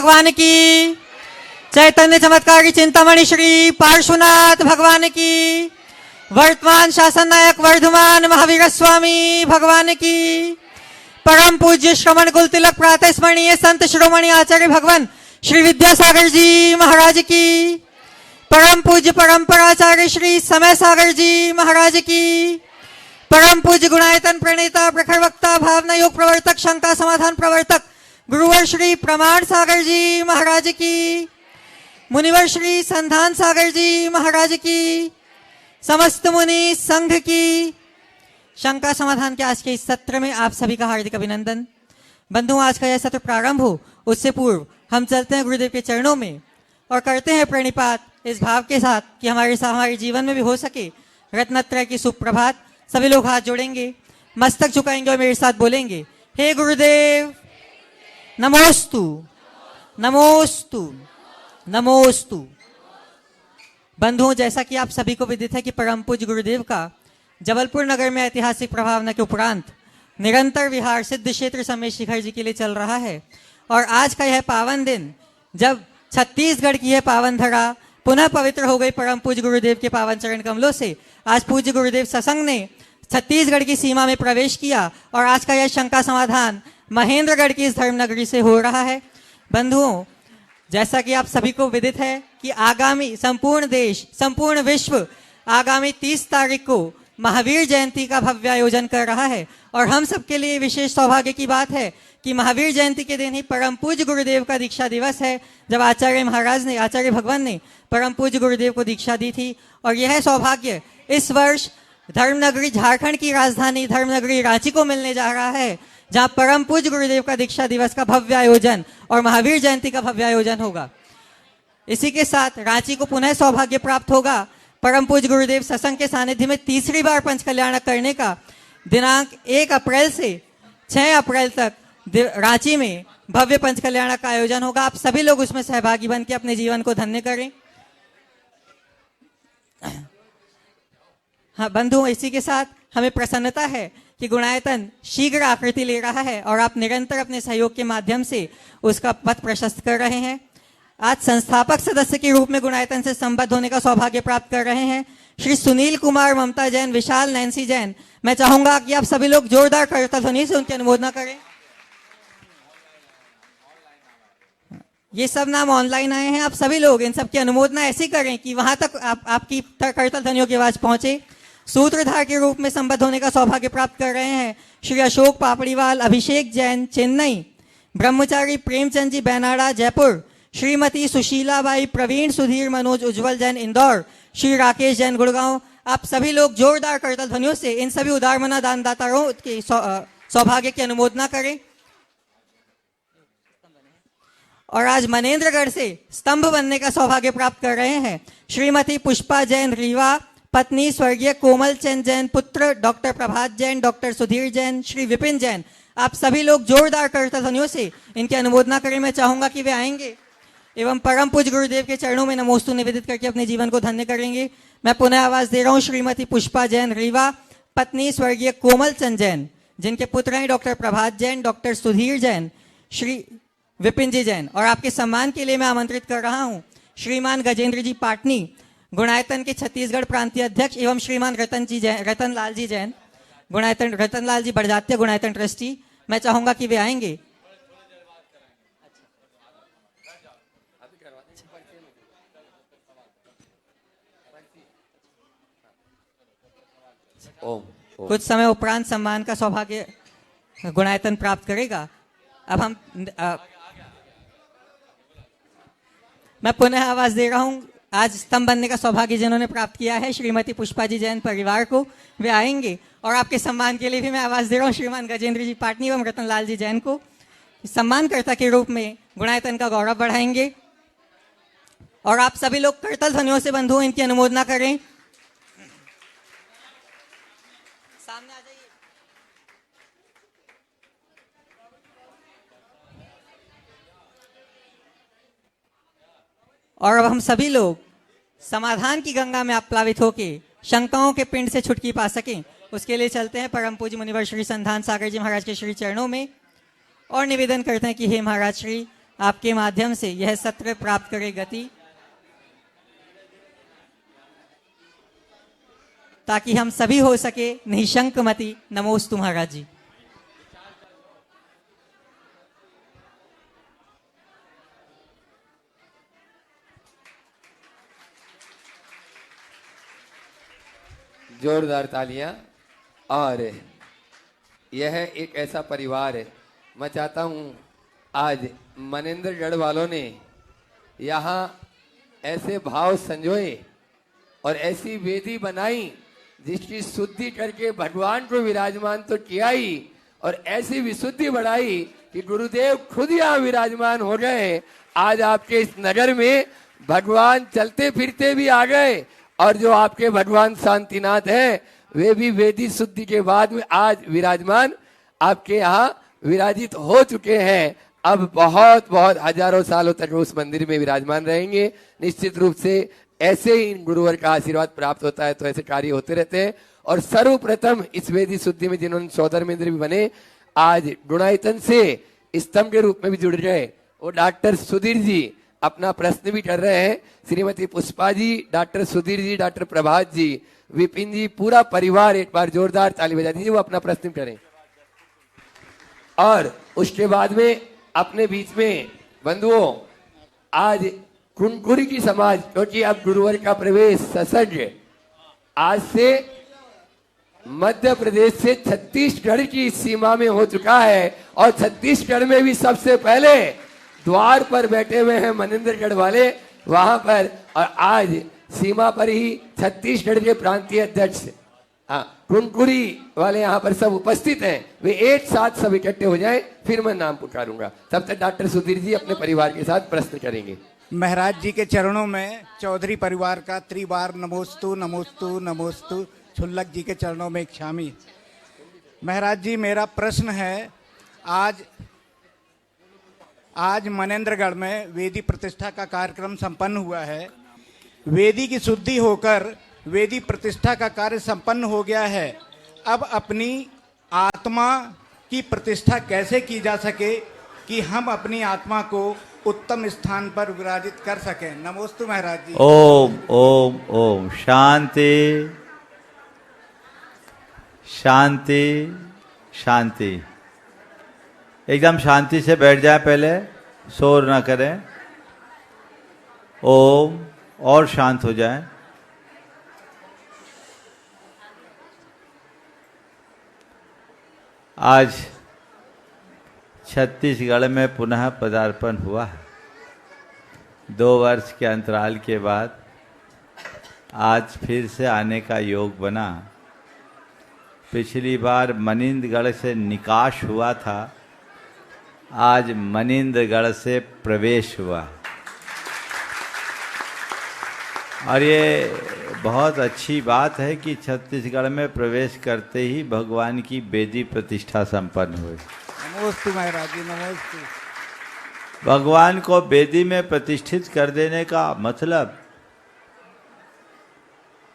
भगवान की, चैतन्य चमत्कारी चिंतामणि श्री पार्श्वनाथ भगवान की, वर्तमान शासन नायक वर्धमान महावीर स्वामी भगवान की, परम पूज्य श्रवण कुल तिलक प्रातः स्मरणीय संत शिरोमणि आचार्य भगवान श्री विद्यासागर जी महाराज की, परम पूज्य परंपराचार्य श्री समय सागर जी महाराज की, परम पूज्य गुणायतन प्रणेता प्रखर वक्ता भावना योग प्रवर्तक शंका समाधान प्रवर्तक गुरुवर श्री प्रमाण सागर जी महाराज की, मुनिवर श्री संधान सागर जी महाराज की, समस्त मुनि संघ की। शंका समाधान के आज के इस सत्र में आप सभी का हार्दिक अभिनंदन। बंधुओं, आज का यह सत्र प्रारंभ हो उससे पूर्व हम चलते हैं गुरुदेव के चरणों में और करते हैं प्रणिपात इस भाव के साथ कि हमारे जीवन में भी हो सके रत्नत्रय की सुप्रभात। सभी लोग हाथ जोड़ेंगे, मस्तक झुकाएंगे और मेरे साथ बोलेंगे, हे गुरुदेव नमोस्तु नमोस्तु नमोस्तु। बंधुओं, जैसा कि आप सभी को विदित है कि परम पूज्य गुरुदेव का जबलपुर नगर में ऐतिहासिक प्रभावना के उपरांत निरंतर विहार सिद्ध क्षेत्र समेत शिखर जी के लिए चल रहा है और आज का यह पावन दिन जब छत्तीसगढ़ की यह पावन धरा पुनः पवित्र हो गई परम पूज्य गुरुदेव के पावन चरण कमलों से, आज पूज्य गुरुदेव सत्संग ने छत्तीसगढ़ की सीमा में प्रवेश किया और आज का यह शंका समाधान महेंद्रगढ़ की इस धर्मनगरी से हो रहा है। बंधुओं, जैसा कि आप सभी को विदित है कि आगामी संपूर्ण देश संपूर्ण विश्व आगामी 30 तारीख को महावीर जयंती का भव्य आयोजन कर रहा है और हम सबके लिए विशेष सौभाग्य की बात है कि महावीर जयंती के दिन ही परम पूज्य गुरुदेव का दीक्षा दिवस है, जब आचार्य भगवान ने परम पूज्य गुरुदेव को दीक्षा दी थी। और यह सौभाग्य इस वर्ष धर्मनगरी झारखंड की राजधानी धर्मनगरी रांची को मिलने जा रहा है, जहां परम पूज्य गुरुदेव का दीक्षा दिवस का भव्य आयोजन और महावीर जयंती का भव्य आयोजन होगा। इसी के साथ रांची को पुनः सौभाग्य प्राप्त होगा परम पूज्य गुरुदेव सत्संग के सानिध्य में तीसरी बार पंच कल्याणक करने का। दिनांक 1 अप्रैल से 6 अप्रैल तक रांची में भव्य पंच कल्याणक का आयोजन होगा। आप सभी लोग उसमें सहभागी बन के अपने जीवन को धन्य करें। हाँ बंधुओं, इसी के साथ हमें प्रसन्नता है कि गुणायतन शीघ्र आकृति ले रहा है और आप निरंतर अपने सहयोग के माध्यम से उसका पथ प्रशस्त कर रहे हैं। आज संस्थापक सदस्य के रूप में गुणायतन से संबद्ध होने का सौभाग्य प्राप्त कर रहे हैं श्री सुनील कुमार, ममता जैन, विशाल, नैन्सी जैन। मैं चाहूंगा कि आप सभी लोग जोरदार करताल ध्वनि से उनकी अनुमोदना करें। ये सब नाम ऑनलाइन आए हैं, आप सभी लोग इन सब की अनुमोदना ऐसी करें कि वहां तक आपकी करताल ध्वनियों की आवाज पहुंचे। सूत्रधार के रूप में संबद्ध होने का सौभाग्य प्राप्त कर रहे हैं श्री अशोक पापड़ीवाल, अभिषेक जैन, चेन्नई, ब्रह्मचारी प्रेमचंद जी, बैनाड़ा, जयपुर, श्रीमती सुशीलाबाई, प्रवीण, सुधीर, मनोज, उज्जवल जैन, इंदौर, श्री राकेश जैन, गुड़गांव। आप सभी लोग जोरदार करताल ध्वनियों से इन सभी उदारमना दानदाताओं के सौभाग्य की अनुमोदना करें। और आज मनेन्द्रगढ़ से स्तंभ बनने का सौभाग्य प्राप्त कर रहे हैं श्रीमती पुष्पा जैन, रीवा, पत्नी स्वर्गीय कोमल चंद जैन, पुत्र डॉक्टर प्रभात जैन, डॉक्टर सुधीर जैन, श्री विपिन जैन। आप सभी लोग जोरदार करताल ध्वनियों से इनकी अनुमोदना करें। मैं चाहूंगा कि वे आएंगे एवं परम पूज्य गुरुदेव के चरणों में नमोस्तु निवेदित करके अपने जीवन को धन्य करेंगे। मैं पुनः आवाज दे रहा हूँ, श्रीमती पुष्पा जैन, रीवा, पत्नी स्वर्गीय कोमल चंद जैन, जिनके पुत्र हैं डॉक्टर प्रभात जैन, डॉक्टर सुधीर जैन, श्री विपिन जी जैन। और आपके सम्मान के लिए मैं आमंत्रित कर रहा हूँ श्रीमान गजेंद्र जी पाटनी, गुणायतन के छत्तीसगढ़ प्रांतीय अध्यक्ष, एवं श्रीमान रतनलाल जी जैन, रतनलाल जी बड़जात्य, गुणायतन ट्रस्टी। मैं चाहूंगा कि वे आएंगे। कुछ समय उपरांत सम्मान का सौभाग्य गुणायतन प्राप्त करेगा। अब हम मैं पुनः आवाज दे रहा हूं, आज स्तंभ बनने का सौभाग्य जिन्होंने प्राप्त किया है श्रीमती पुष्पा जी जैन परिवार को, वे आएंगे। और आपके सम्मान के लिए भी मैं आवाज दे रहा हूं श्रीमान गजेंद्र जी पाटनी एवं रतनलाल जी जैन को, सम्मानकर्ता के रूप में गुणायतन का गौरव बढ़ाएंगे। और आप सभी लोग करताल ध्वनियों से बंधुओं इनकी अनुमोदना करें। सामने आ जाइए। और अब हम सभी लोग समाधान की गंगा में आप्लावित होके शंकाओं के पिंड से छुटकी पा सकें, उसके लिए चलते हैं परम पूज्य मुनिवर श्री संधान सागर जी महाराज के श्री चरणों में और निवेदन करते हैं कि हे महाराज श्री, आपके माध्यम से यह सत्र प्राप्त करे गति, ताकि हम सभी हो सके निशंक मति। नमोस्तु महाराज जी। जोरदार तालियां। और यह एक ऐसा परिवार है, मैं चाहता हूं आज मनेंद्रगढ़ वालों ने यहाँ ऐसे भाव संजोए और ऐसी वेदी बनाई जिसकी शुद्धि करके भगवान को विराजमान तो किया ही, और ऐसी विशुद्धि बढ़ाई कि गुरुदेव खुद यहाँ विराजमान हो गए। आज आपके इस नगर में भगवान चलते फिरते भी आ गए, और जो आपके भगवान शांतिनाथ हैं वे भी वेदी शुद्धि के बाद में आज विराजमान आपके यहाँ विराजित हो चुके हैं। अब बहुत बहुत हजारों सालों तक उस मंदिर में विराजमान रहेंगे। निश्चित रूप से ऐसे ही गुरुवर का आशीर्वाद प्राप्त होता है, तो ऐसे कार्य होते रहते हैं। और सर्वप्रथम इस वेदी शुद्धि में जिन्होंने सौधर्मेंद्र भी बने, आज गुणायतन से स्तंभ के रूप में भी जुड़ गए, वो डॉक्टर सुधीर जी अपना प्रश्न भी कर रहे हैं। श्रीमती पुष्पा जी, डॉक्टर सुधीर जी, डॉक्टर प्रभात जी, विपिन जी, पूरा परिवार एक बार जोरदार ताली बजा दीजिए, वो अपना प्रश्न करें। और उसके बाद में अपने बीच में बंधुओं, आज कुनकुरी की समाज, क्योंकि अब गुरुवर का प्रवेश ससंग आज से मध्य प्रदेश से छत्तीसगढ़ की सीमा में हो चुका है, और छत्तीसगढ़ में भी सबसे पहले द्वार पर बैठे हुए हैं मनेंद्रगढ़ वाले वहां पर। और आज सीमा पर ही छत्तीसगढ़ के प्रांतीय अध्यक्ष कुनकुरी वाले यहाँ पर सब उपस्थित हैं। वे एक साथ सब इकट्ठे हो जाएं, फिर मैं नाम पुकारूंगा। तब तक डॉक्टर सुधीर जी अपने परिवार के साथ प्रश्न करेंगे। महाराज जी के चरणों में चौधरी परिवार का त्रिबार नमोस्तु नमोस्तु नमोस्तु। छुल्लक जी के चरणों में क्षामी। महाराज जी, मेरा प्रश्न है, आज मनेंद्रगढ़ में वेदी प्रतिष्ठा का कार्यक्रम संपन्न हुआ है। वेदी की शुद्धि होकर वेदी प्रतिष्ठा का कार्य संपन्न हो गया है। अब अपनी आत्मा की प्रतिष्ठा कैसे की जा सके कि हम अपनी आत्मा को उत्तम स्थान पर विराजित कर सकें। नमोस्तु महाराज जी। ओम ओम ओम। शांति शांति शांति। एकदम शांति से बैठ जाए, पहले शोर ना करें। ओम। और शांत हो जाए। आज छत्तीसगढ़ में पुनः पदार्पण हुआ है। 2 वर्ष के अंतराल के बाद आज फिर से आने का योग बना। पिछली बार मनेंद्रगढ़ से निकाश हुआ था, आज मनेंद्रगढ़ से प्रवेश हुआ। और ये बहुत अच्छी बात है कि छत्तीसगढ़ में प्रवेश करते ही भगवान की वेदी प्रतिष्ठा संपन्न हुई। नमोस्तु महाराज जी, नमोस्तु। भगवान को वेदी में प्रतिष्ठित कर देने का मतलब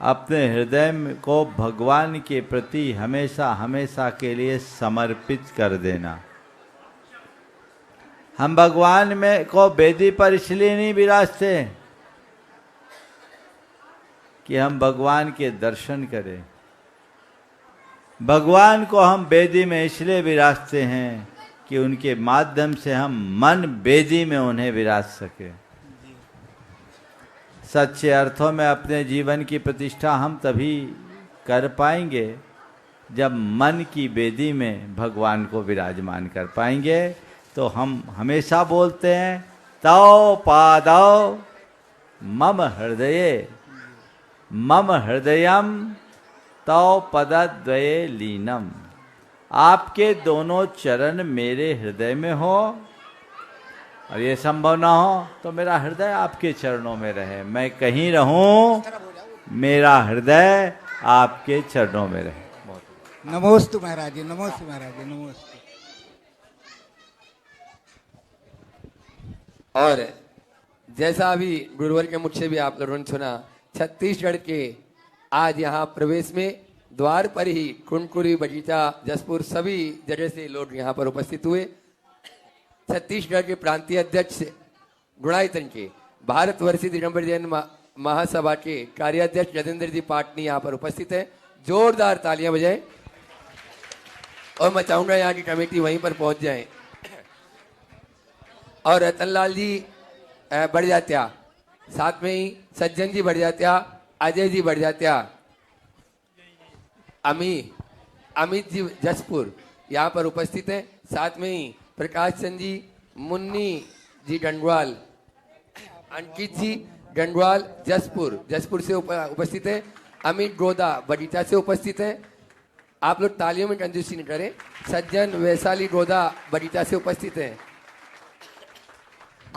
अपने हृदय को भगवान के प्रति हमेशा हमेशा के लिए समर्पित कर देना। हम भगवान में को वेदी पर इसलिए नहीं विराजते कि हम भगवान के दर्शन करें। भगवान को हम वेदी में इसलिए विराजते हैं कि उनके माध्यम से हम मन वेदी में उन्हें विराज सके। सच्चे अर्थों में अपने जीवन की प्रतिष्ठा हम तभी कर पाएंगे जब मन की वेदी में भगवान को विराजमान कर पाएंगे। तो हम हमेशा बोलते हैं, तौ पादौ मम हृदये, मम हृदयम तौ पदद्वये लीनम। आपके दोनों चरण मेरे हृदय में हो, और ये संभव ना हो तो मेरा हृदय आपके चरणों में रहे। मैं kहीं रहूं, मेरा हृदय आपके चरणों में रहे। नमोस्तु महाराज जी, नमोस्तु महाराज जी, नमोस्तु। और जैसा अभी गुरुवर के मुख से भी आप लोगों ने सुना, छत्तीसगढ़ के आज यहाँ प्रवेश में द्वार पर ही कुनकुरी, बगीचा, जसपुर सभी जगह से लोग यहाँ पर उपस्थित हुए। छत्तीसगढ़ के प्रांतीय अध्यक्ष गुणायतन के भारतवर्षीय दिगंबर जैन महासभा के कार्याध्यक्ष गजेंद्र जी पाटनी यहाँ पर उपस्थित है। जोरदार तालियां बजाएं और मैं चाहूंगा यहाँ की कमेटी वहीं पर पहुंच जाए। और रतनलाल जी बढ़जात्या, साथ में ही सज्जन जी बढ़जात्या, अजय जी बढ़जात्या, अमित जी जसपुर यहाँ पर उपस्थित हैं। साथ में ही प्रकाश चंद जी, मुन्नी जी डंडवाल, अंकित जी डंडवाल जसपुर से उपस्थित है। अमित गोदा बगीचा से उपस्थित है। आप लोग तालियों में कंजूसी नहीं करें। सज्जन वैशाली गोदा बगीचा से उपस्थित हैं।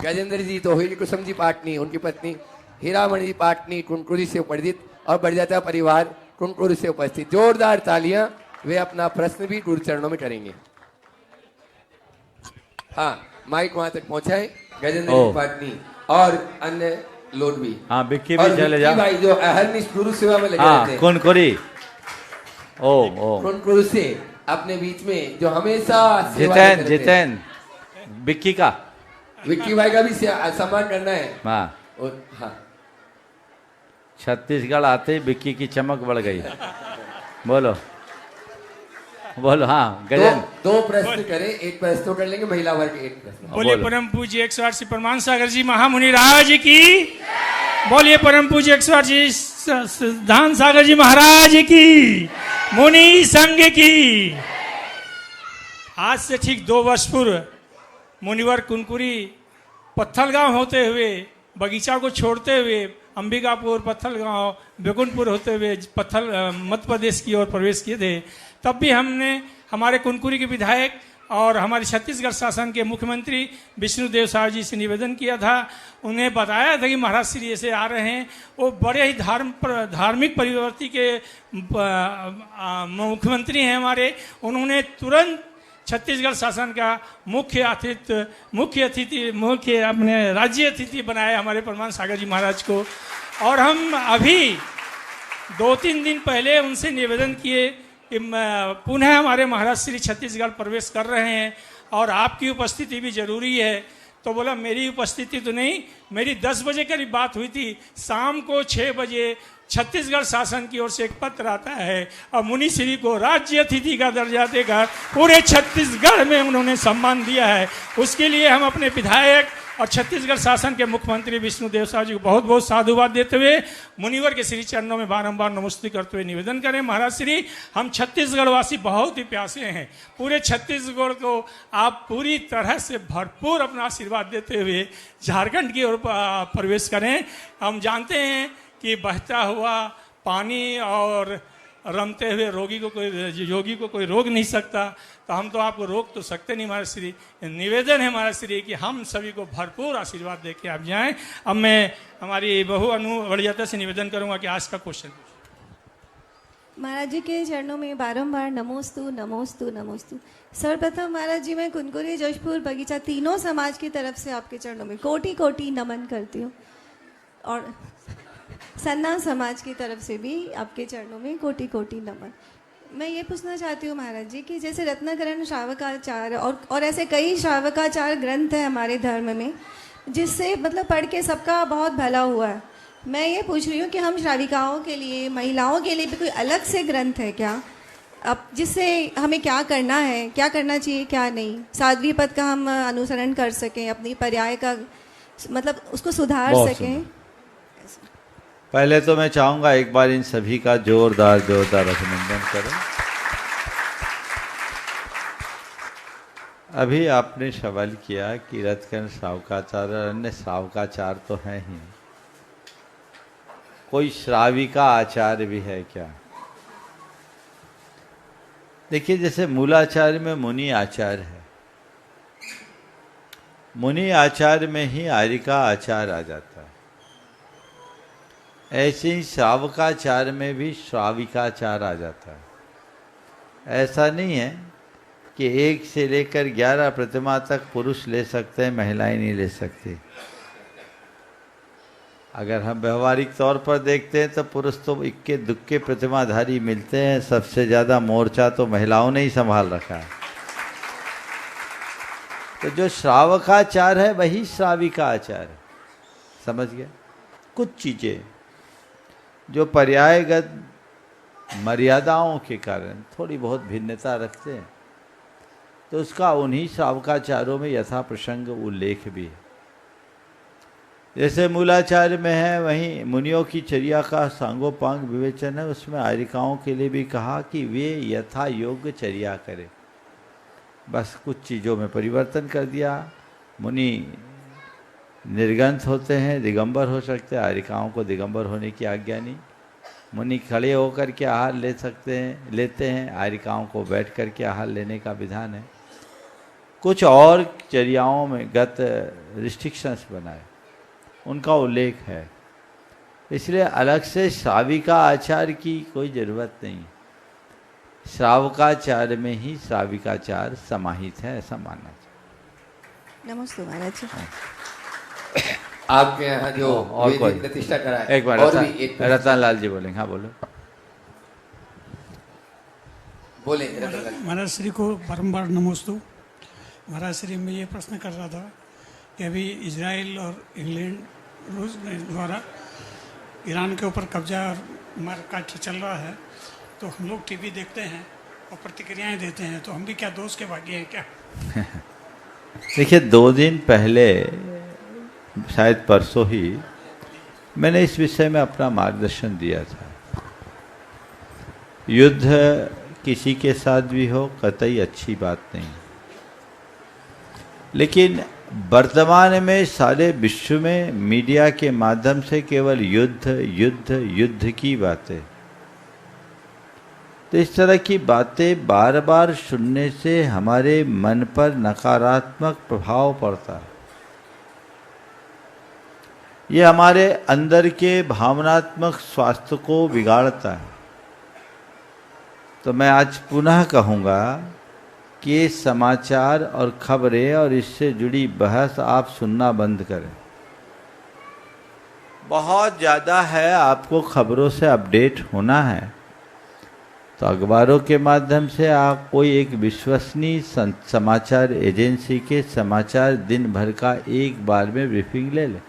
गजेंद्र जी तोहिल कुसुम जी पाटनी, उनकी पत्नी हीरामणि जी पाटनी कुनकुरी से उपस्थित और बढ़जाता परिवार कुनकुरी से उपस्थित। जोरदार तालियां। वे अपना प्रश्न भी गुरु चरणों में करेंगे। हाँ, माइक वहां तक पहुंचाए। गजेंद्र जी पाटनी और अन्य लोग भी। हाँ, विक्की भी चले जा भाई जो अहरनिश गुरु सेवा में लगे रहते हैं। कुनकुरी कुनकुरी से अपने बीच में जो हमेशा सेवा करते हैं। जितेन विक्की भाई का भी सम्मान करना है। हाँ, छत्तीसगढ़ आते ही विक्की की चमक बढ़ गई। बोलो। हाँ, गजन। दो प्रश्न करें, एक प्रश्न तो कर लेंगे, महिला वर्ग एक प्रश्न। बोलिए परम पूज्य 108 श्री परमान सागर जी महामुनि राज की। बोलिए परम पूज्य 108 श्री सिद्धांत सागर जी महाराज की, मुनि संघ की। आज से ठीक 2 वर्ष पूर्व मुनिवर कुनकुरी पत्थलगांव होते हुए, बगीचा को छोड़ते हुए अंबिकापुर, पत्थलगांव, बेकुनपुर होते हुए मध्य प्रदेश की ओर प्रवेश किए थे। तब भी हमने हमारे कुनकुरी के विधायक और हमारे छत्तीसगढ़ शासन के मुख्यमंत्री विष्णुदेव साहू जी से निवेदन किया था। उन्हें बताया था कि महाराज श्री ऐसे आ रहे हैं। वो बड़े ही धार्मिक परिवर्ती के मुख्यमंत्री हैं हमारे। उन्होंने तुरंत छत्तीसगढ़ शासन का मुख्य अपने राज्य अतिथि बनाया हमारे परमान सागर जी महाराज को। और हम अभी 2-3 दिन पहले उनसे निवेदन किए कि पुनः हमारे महाराज श्री छत्तीसगढ़ प्रवेश कर रहे हैं और आपकी उपस्थिति भी जरूरी है। तो बोला मेरी उपस्थिति तो नहीं, मेरी 10 बजे करीब बात हुई थी। शाम को 6 बजे छत्तीसगढ़ शासन की ओर से एक पत्र आता है और मुनि श्री को राज्य अतिथि का दर्जा देकर पूरे छत्तीसगढ़ में उन्होंने सम्मान दिया है। उसके लिए हम अपने विधायक और छत्तीसगढ़ शासन के मुख्यमंत्री विष्णुदेव साहू जी को बहुत बहुत साधुवाद देते हुए मुनिवर के श्री चरणों में बारंबार नमस्ते करते हुए निवेदन करें, महाराज श्री हम छत्तीसगढ़ वासी बहुत ही प्यासे हैं। पूरे छत्तीसगढ़ को आप पूरी तरह से भरपूर अपना आशीर्वाद देते हुए झारखंड की ओर प्रवेश करें। हम जानते हैं कि बहता हुआ पानी और रमते हुए योगी को कोई रोक नहीं सकता, तो हम तो आपको रोक तो सकते नहीं महाराज श्री। निवेदन है महाराज श्री कि हम सभी को भरपूर आशीर्वाद देके आप जाएं। अब मैं हमारी बहु अनु बढ़ियाता से निवेदन करूंगा कि आज का क्वेश्चन महाराज जी के चरणों में बारंबार नमोस्तु नमोस्तु नमोस्तु। सर्वप्रथम महाराज जी मैं कुनकुरी, जशपुर, बगीचा तीनों समाज की तरफ से आपके चरणों में कोटि कोटि नमन करती हूँ और सन्ना समाज की तरफ से भी आपके चरणों में कोटि कोटि नमन। मैं ये पूछना चाहती हूँ महाराज जी कि जैसे रत्नकरण श्रावकाचार और ऐसे कई श्रावकाचार ग्रंथ हैं हमारे धर्म में जिससे मतलब पढ़ के सबका बहुत भला हुआ है। मैं ये पूछ रही हूँ कि हम श्राविकाओं के लिए, महिलाओं के लिए भी कोई अलग से ग्रंथ है क्या, अब जिससे हमें क्या करना है, क्या करना चाहिए, क्या नहीं, साध्वी पद का हम अनुसरण कर सकें, अपनी पर्याय का मतलब उसको सुधार सकें। पहले तो मैं चाहूंगा एक बार इन सभी का जोरदार अभिनंदन करें। अभी आपने सवाल किया कि रत्नकरण श्रावकाचार और अन्य श्रावकाचार तो हैं ही, कोई श्राविका आचार्य भी है क्या? देखिए जैसे मूलाचार्य में मुनि आचार्य है, मुनि आचार्य में ही आर्यिका आचार्य आ जाता है। ऐसे ही श्रावकाचार में भी श्राविकाचार आ जाता है। ऐसा नहीं है कि 1 से लेकर 11 प्रतिमा तक पुरुष ले सकते हैं, महिलाएं नहीं ले सकती। अगर हम व्यवहारिक तौर पर देखते हैं तो पुरुष तो इक्के दुक्के प्रतिमाधारी मिलते हैं, सबसे ज़्यादा मोर्चा तो महिलाओं ने ही संभाल रखा है। तो जो श्रावकाचार है वही श्राविका आचार है। समझ गया? कुछ चीजें जो पर्यायगत मर्यादाओं के कारण थोड़ी बहुत भिन्नता रखते हैं, तो उसका उन्हीं श्रावकाचारों में यथा प्रसंग उल्लेख भी है। जैसे मूलाचार्य में है, वहीं मुनियों की चर्या का सांगोपांग विवेचन है, उसमें आर्यिकाओं के लिए भी कहा कि वे यथा योग्य चर्या करें। बस कुछ चीज़ों में परिवर्तन कर दिया। मुनि निर्गंथ होते हैं, दिगंबर हो सकते हैं, आर्यिकाओं को दिगंबर होने की आज्ञा नहीं। मुनि खड़े होकर के आहार लेते हैं, आर्यिकाओं को बैठ कर के आहार लेने का विधान है। कुछ और चर्याओं में गत रिस्ट्रिक्शंस बनाए, उनका उल्लेख है। इसलिए अलग से श्राविका आचार की कोई ज़रूरत नहीं। श्रावकाचार में ही श्राविकाचार समाहित है, ऐसा मानना चाहिए। नमस्ते महाराज जी। आपके यहाँ जो और वेदी कोई? प्रतिष्ठा करा है, एक बार और भी एक रतन लाल जी बोलेंगे। हाँ बोलो। बोले रतन लाल। महाराज श्री को बारंबार नमोस्तु। महाराज श्री मैं ये प्रश्न कर रहा था कि अभी इजराइल और इंग्लैंड रूस द्वारा ईरान के ऊपर कब्जा और मारकाट चल रहा है, तो हम लोग टीवी देखते हैं और प्रतिक्रियाएं देते हैं, तो हम भी क्या दोस्त के भागी हैं क्या? देखिए, 2 दिन पहले, शायद परसों ही, मैंने इस विषय में अपना मार्गदर्शन दिया था। युद्ध किसी के साथ भी हो, कतई अच्छी बात नहीं, लेकिन वर्तमान में सारे विश्व में मीडिया के माध्यम से केवल युद्ध युद्ध युद्ध की बातें, तो इस तरह की बातें बार बार सुनने से हमारे मन पर नकारात्मक प्रभाव पड़ता है। ये हमारे अंदर के भावनात्मक स्वास्थ्य को बिगाड़ता है। तो मैं आज पुनः कहूँगा कि ये समाचार और खबरें और इससे जुड़ी बहस आप सुनना बंद करें। बहुत ज़्यादा है, आपको खबरों से अपडेट होना है तो अखबारों के माध्यम से आप कोई एक विश्वसनीय समाचार एजेंसी के समाचार दिन भर का एक बार में ब्रीफिंग ले लें।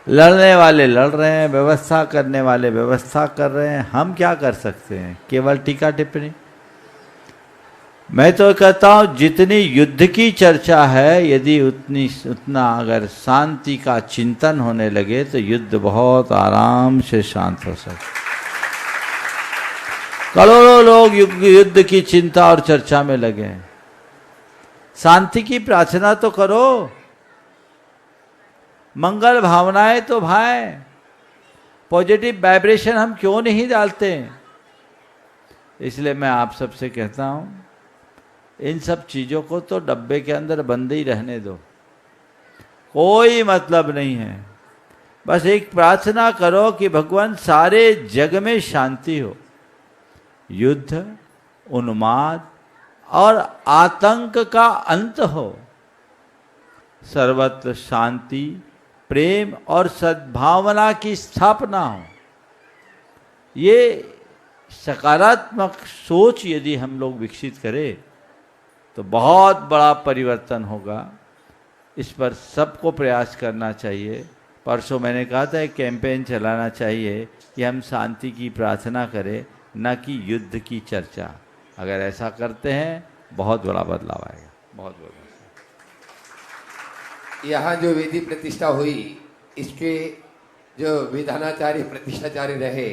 लड़ने वाले लड़ रहे हैं, व्यवस्था करने वाले व्यवस्था कर रहे हैं, हम क्या कर सकते हैं? केवल टीका टिप्पणी। मैं तो कहता हूँ जितनी युद्ध की चर्चा है, यदि उतना अगर शांति का चिंतन होने लगे तो युद्ध बहुत आराम से शांत हो सकता। करोड़ों लोग युद्ध की चिंता और चर्चा में लगे हैं। शांति की प्रार्थना तो करो, मंगल भावनाएं तो भाई, पॉजिटिव वाइब्रेशन हम क्यों नहीं डालते? इसलिए मैं आप सबसे कहता हूं, इन सब चीजों को तो डब्बे के अंदर बंद ही रहने दो, कोई मतलब नहीं है। बस एक प्रार्थना करो कि भगवान सारे जग में शांति हो, युद्ध, उन्माद और आतंक का अंत हो, सर्वत्र शांति, प्रेम और सद्भावना की स्थापना हो। ये सकारात्मक सोच यदि हम लोग विकसित करें तो बहुत बड़ा परिवर्तन होगा। इस पर सबको प्रयास करना चाहिए। परसों मैंने कहा था एक कैंपेन चलाना चाहिए कि हम शांति की प्रार्थना करें, न कि युद्ध की चर्चा। अगर ऐसा करते हैं बहुत बड़ा बदलाव आएगा। बहुत बहुत यहाँ जो वेदी प्रतिष्ठा हुई, इसके जो विधानाचार्य प्रतिष्ठाचार्य रहे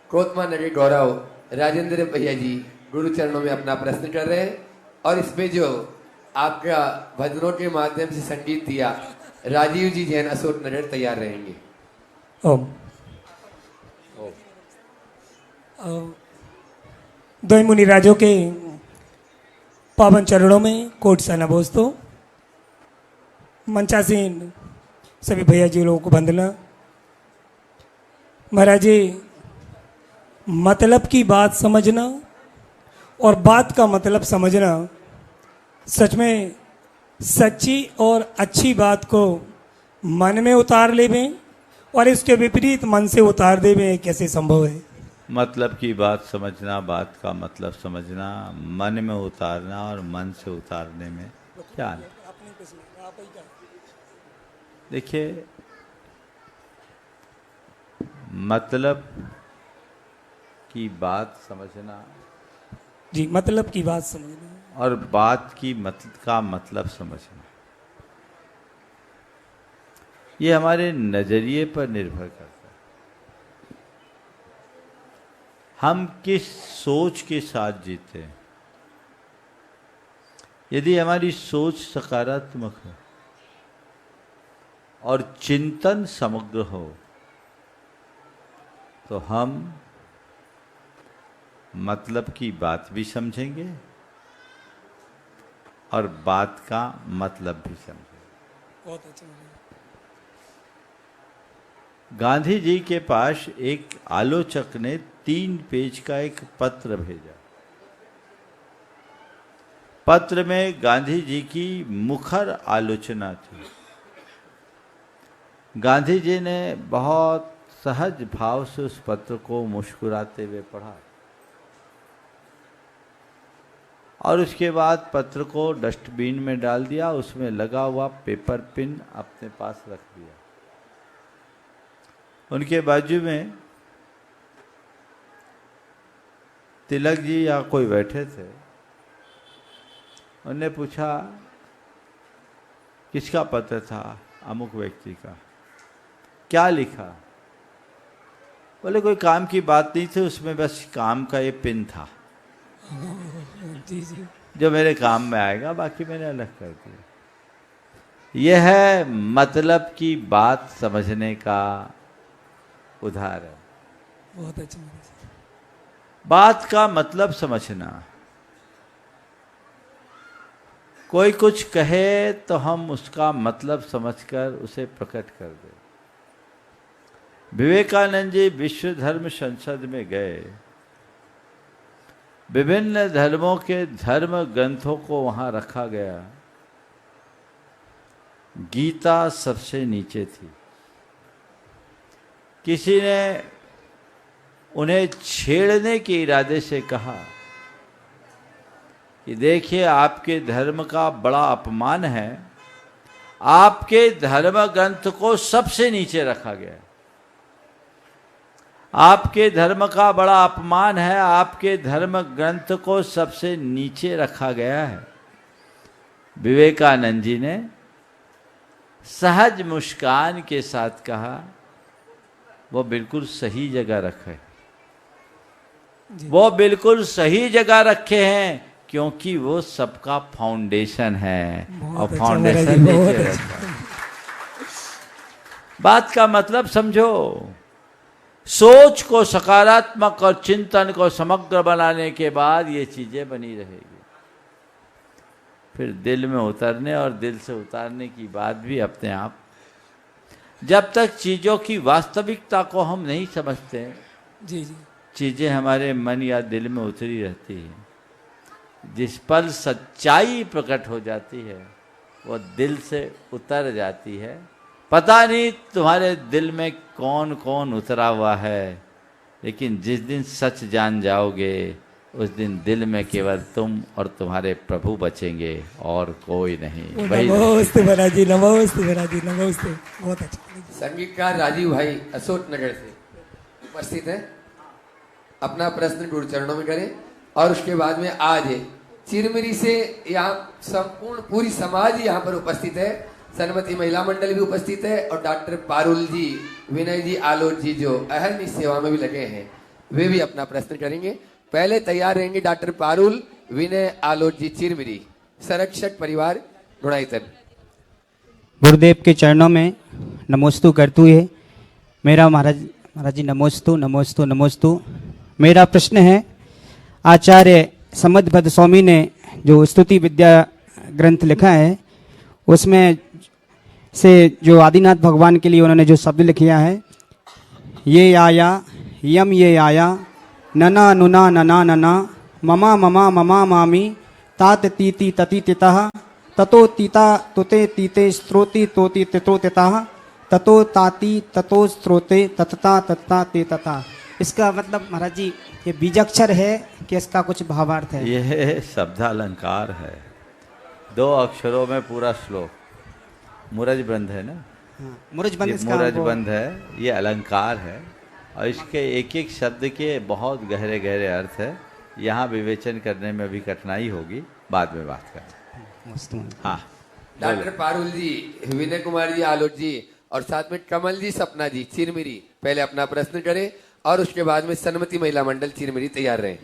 कोतमा नगर गौरव राजेंद्र भैया जी गुरु चरणों में अपना प्रश्न कर रहे हैं, और इसमें जो आपका भजनों के माध्यम से संगीत दिया राजीव जी जैन अशोक नगर तैयार रहेंगे। ओम। दो मुनि राजों के पावन चरणों में कोट सा नमोस्तु। मंचासीन सभी भैया जी लोगों को वंदना। महाराज जी, मतलब की बात समझना और बात का मतलब समझना, सच में सच्ची और अच्छी बात को मन में उतार लेवें और इसके विपरीत मन से उतार देवें, कैसे संभव है? मतलब की बात समझना, बात का मतलब समझना, मन में उतारना और मन से उतारने में क्या देखिए, मतलब की बात समझना जी, मतलब की बात समझना और बात की का मतलब समझना, ये हमारे नजरिए पर निर्भर करता है। हम किस सोच के साथ जीते हैं। यदि हमारी सोच सकारात्मक है और चिंतन समग्र हो तो हम मतलब की बात भी समझेंगे और बात का मतलब भी समझेंगे। बहुत अच्छा। गांधी जी के पास एक आलोचक ने 3 पेज का एक पत्र भेजा। पत्र में गांधी जी की मुखर आलोचना थी। गांधी जी ने बहुत सहज भाव से उस पत्र को मुस्कुराते हुए पढ़ा और उसके बाद पत्र को डस्टबिन में डाल दिया। उसमें लगा हुआ पेपर पिन अपने पास रख दिया। उनके बाजू में तिलक जी या कोई बैठे थे। उन्होंने पूछा, किसका पत्र था? अमुक व्यक्ति का। क्या लिखा? बोले कोई काम की बात नहीं थी, उसमें बस काम का ये पिन था जी जी, जो मेरे काम में आएगा, बाकी मैंने अलग कर दिया। यह है मतलब की बात समझने का उदाहरण। बहुत अच्छा। बात का मतलब समझना। कोई कुछ कहे तो हम उसका मतलब समझकर उसे प्रकट कर दें। विवेकानंद जी विश्व धर्म संसद में गए। विभिन्न धर्मों के धर्म ग्रंथों को वहां रखा गया। गीता सबसे नीचे थी। किसी ने उन्हें छेड़ने के इरादे से कहा कि देखिए, आपके धर्म का बड़ा अपमान है, आपके धर्म ग्रंथ को सबसे नीचे रखा गया है। आपके धर्म का बड़ा अपमान है, आपके धर्म ग्रंथ को सबसे नीचे रखा गया है। विवेकानंद जी ने सहज मुस्कान के साथ कहा, वो बिल्कुल सही जगह रखे, वो बिल्कुल सही जगह रखे हैं, क्योंकि वो सबका फाउंडेशन है और फाउंडेशन नीचे रखा है। बात का मतलब समझो। सोच को सकारात्मक और चिंतन को समग्र बनाने के बाद ये चीजें बनी रहेगी। फिर दिल में उतरने और दिल से उतारने की बात भी अपने आप। जब तक चीजों की वास्तविकता को हम नहीं समझते, जी जी, चीजें हमारे मन या दिल में उतरी रहती हैं। जिस पल सच्चाई प्रकट हो जाती है वो दिल से उतर जाती है। पता नहीं तुम्हारे दिल में कौन कौन उतरा हुआ है, लेकिन जिस दिन सच जान जाओगे उस दिन दिल में केवल तुम और तुम्हारे प्रभु बचेंगे और कोई नहीं। नमस्ते महाराज जी, नमस्ते महाराज जी, नमस्ते। बहुत अच्छा। संगीतकार राजीव भाई अशोक नगर से उपस्थित है। अपना प्रश्न गुरु चरणों में करें और उसके बाद में आज चिरमिरी से यहाँ संपूर्ण पूरी समाज यहाँ पर उपस्थित है। सन्मति महिला मंडल भी उपस्थित है और डॉक्टर पारुल जी, विनय जी, आलोक जी जो अहम इस सेवा में भी लगे हैं, वे भी अपना प्रश्न करेंगे। पहले तैयार रहेंगे डॉक्टर पारुल, विनय, आलोक जी, चिरमिरी संरक्षक परिवार गुणाईतन। गुरुदेव के चरणों में नमोस्तु करते हुए मेरा महाराज जी नमोस्तु नमोस्तु नमोस्तु। मेरा प्रश्न है, आचार्य समदभद्र स्वामी ने जो स्तुति विद्या ग्रंथ लिखा है उसमें से जो आदिनाथ भगवान के लिए उन्होंने जो शब्द लिखा है, ये आया यम ये आया नना नुना नना नना ममा ममा ममा मामी तात तीति तति तितः ततो तीता तुते तीते स्त्रोति तोति तितो तितः ततो ताति ततो स्त्रोते ततता तत्ता ते तथा। इसका मतलब महाराज जी ये बीजाक्षर है कि इसका कुछ भावार्थ है? यह शब्दालंकार है। 2 अक्षरों में पूरा श्लोक। मूरज बंध है ना, हाँ, मूरज बंध ये इसका मूरज वो- बंध है, ये अलंकार है और इसके एक एक शब्द के बहुत गहरे गहरे अर्थ है। यहाँ विवेचन करने में भी कठिनाई होगी, बाद में बात करें। मस्त है। हाँ डॉक्टर पारुल जी, विनय कुमार जी, आलोक जी और साथ में कमल जी, सपना जी, चिरमिरी पहले अपना प्रश्न करें और उसके बाद में सन्मति महिला मंडल चिरमिरी तैयार रहे।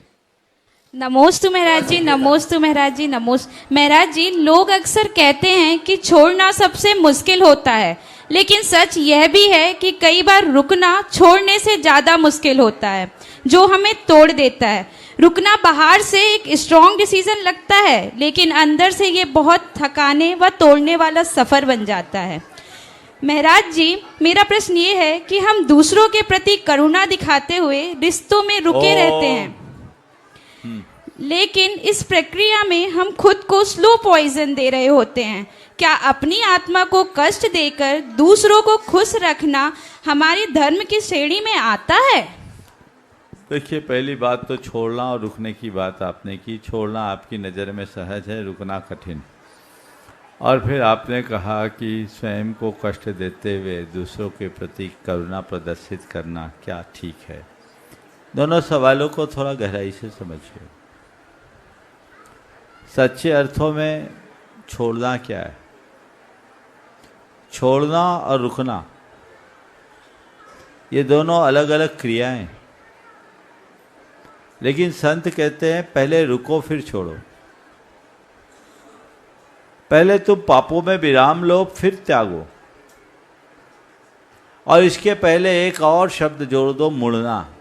नमोस्तु महाराज जी, नमोस्तु महाराज जी, महाराज जी, लोग अक्सर कहते हैं कि छोड़ना सबसे मुश्किल होता है, लेकिन सच यह भी है कि कई बार रुकना छोड़ने से ज्यादा मुश्किल होता है, जो हमें तोड़ देता है। रुकना बाहर से एक स्ट्रॉन्ग डिसीजन लगता है, लेकिन अंदर से ये बहुत थकाने व तोड़ने वाला सफर बन जाता है। महाराज जी, मेरा प्रश्न ये है कि हम दूसरों के प्रति करुणा दिखाते हुए रिश्तों में रुके रहते हैं, लेकिन इस प्रक्रिया में हम खुद को स्लो पॉइजन दे रहे होते हैं। क्या अपनी आत्मा को कष्ट देकर दूसरों को खुश रखना हमारी धर्म की श्रेणी में आता है? देखिए, पहली बात तो छोड़ना और रुकने की बात आपने की। छोड़ना आपकी नज़र में सहज है, रुकना कठिन। और फिर आपने कहा कि स्वयं को कष्ट देते हुए दूसरों के प्रति करुणा प्रदर्शित करना क्या ठीक है? दोनों सवालों को थोड़ा गहराई से समझिए। सच्चे अर्थों में छोड़ना क्या है? छोड़ना और रुकना ये दोनों अलग अलग क्रियाएं, लेकिन संत कहते हैं पहले रुको फिर छोड़ो। पहले तुम पापों में विराम लो फिर त्यागो। और इसके पहले एक और शब्द जोड़ दो, मुड़ना।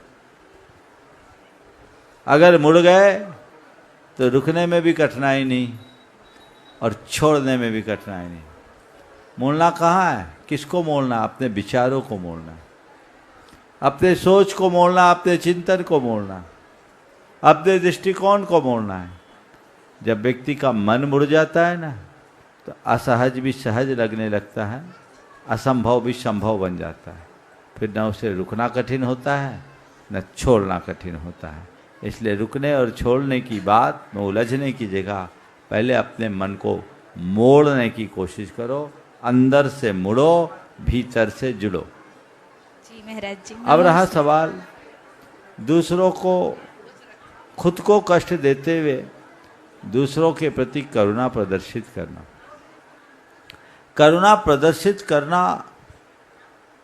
अगर मुड़ गए तो रुकने में भी कठिनाई नहीं और छोड़ने में भी कठिनाई नहीं। मोड़ना कहाँ है? किसको मोड़ना? अपने विचारों को मोड़ना, अपने सोच को मोड़ना, अपने चिंतन को मोड़ना, अपने दृष्टिकोण को मोड़ना है। जब व्यक्ति का मन मुड़ जाता है ना, तो असहज भी सहज लगने लगता है, असंभव भी संभव बन जाता है। फिर न उसे रुकना कठिन होता है, न छोड़ना कठिन होता है। इसलिए रुकने और छोड़ने की बात में उलझने की जगह पहले अपने मन को मोड़ने की कोशिश करो। अंदर से मुड़ो, भीतर से जुड़ो। जी महाराज जी। अब रहा सवाल दूसरों को, खुद को कष्ट देते हुए दूसरों के प्रति करुणा प्रदर्शित करना। करुणा प्रदर्शित करना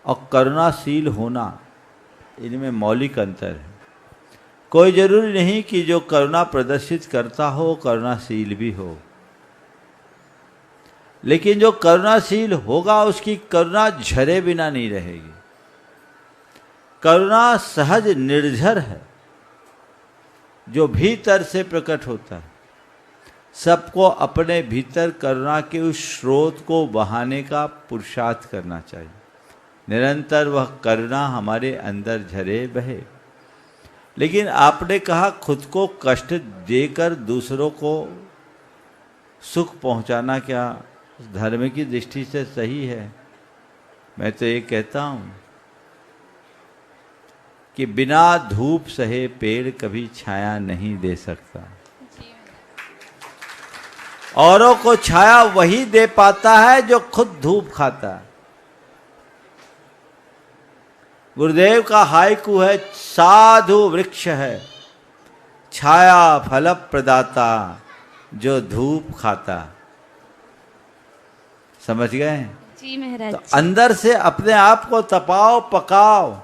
और करुणाशील होना, इनमें मौलिक अंतर है। कोई जरूरी नहीं कि जो करुणा प्रदर्शित करता हो करुणाशील भी हो, लेकिन जो करुणाशील होगा उसकी करुणा झरे बिना नहीं रहेगी। करुणा सहज निर्झर है, जो भीतर से प्रकट होता है। सबको अपने भीतर करुणा के उस स्रोत को बहाने का पुरुषार्थ करना चाहिए। निरंतर वह करुणा हमारे अंदर झरे बहे। लेकिन आपने कहा खुद को कष्ट देकर दूसरों को सुख पहुंचाना क्या धर्म की दृष्टि से सही है? मैं तो ये कहता हूं कि बिना धूप सहे पेड़ कभी छाया नहीं दे सकता। औरों को छाया वही दे पाता है जो खुद धूप खाता है। गुरुदेव का हाइकू है, साधु वृक्ष है छाया फल प्रदाता जो धूप खाता। समझ गए? जी महाराज तो जी। अंदर से अपने आप को तपाओ, पकाओ,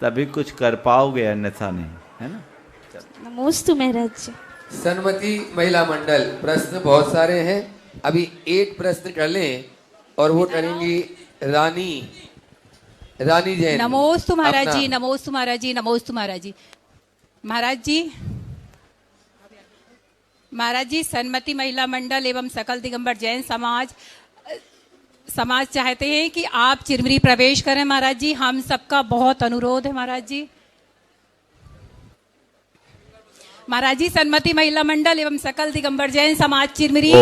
तभी कुछ कर पाओगे, अन्यथा नहीं, है ना? नमोस्तु महाराज जी। सन्मति महिला मंडल, प्रश्न बहुत सारे हैं, अभी एक प्रश्न कर लें और वो करेंगी रानी जैन। नमोस्तु महाराज अपना- जी, नमोस्तु महाराज जी, नमोस्तु महाराज जी। महाराज जी, सन्मति महिला मंडल एवं सकल दिगंबर जैन समाज चाहते हैं कि आप चिरमिरी प्रवेश करें महाराज जी। हम सबका बहुत अनुरोध है महाराज जी। महाराज जी, सन्मति महिला मंडल एवं सकल दिगंबर जैन समाज चिरमिरी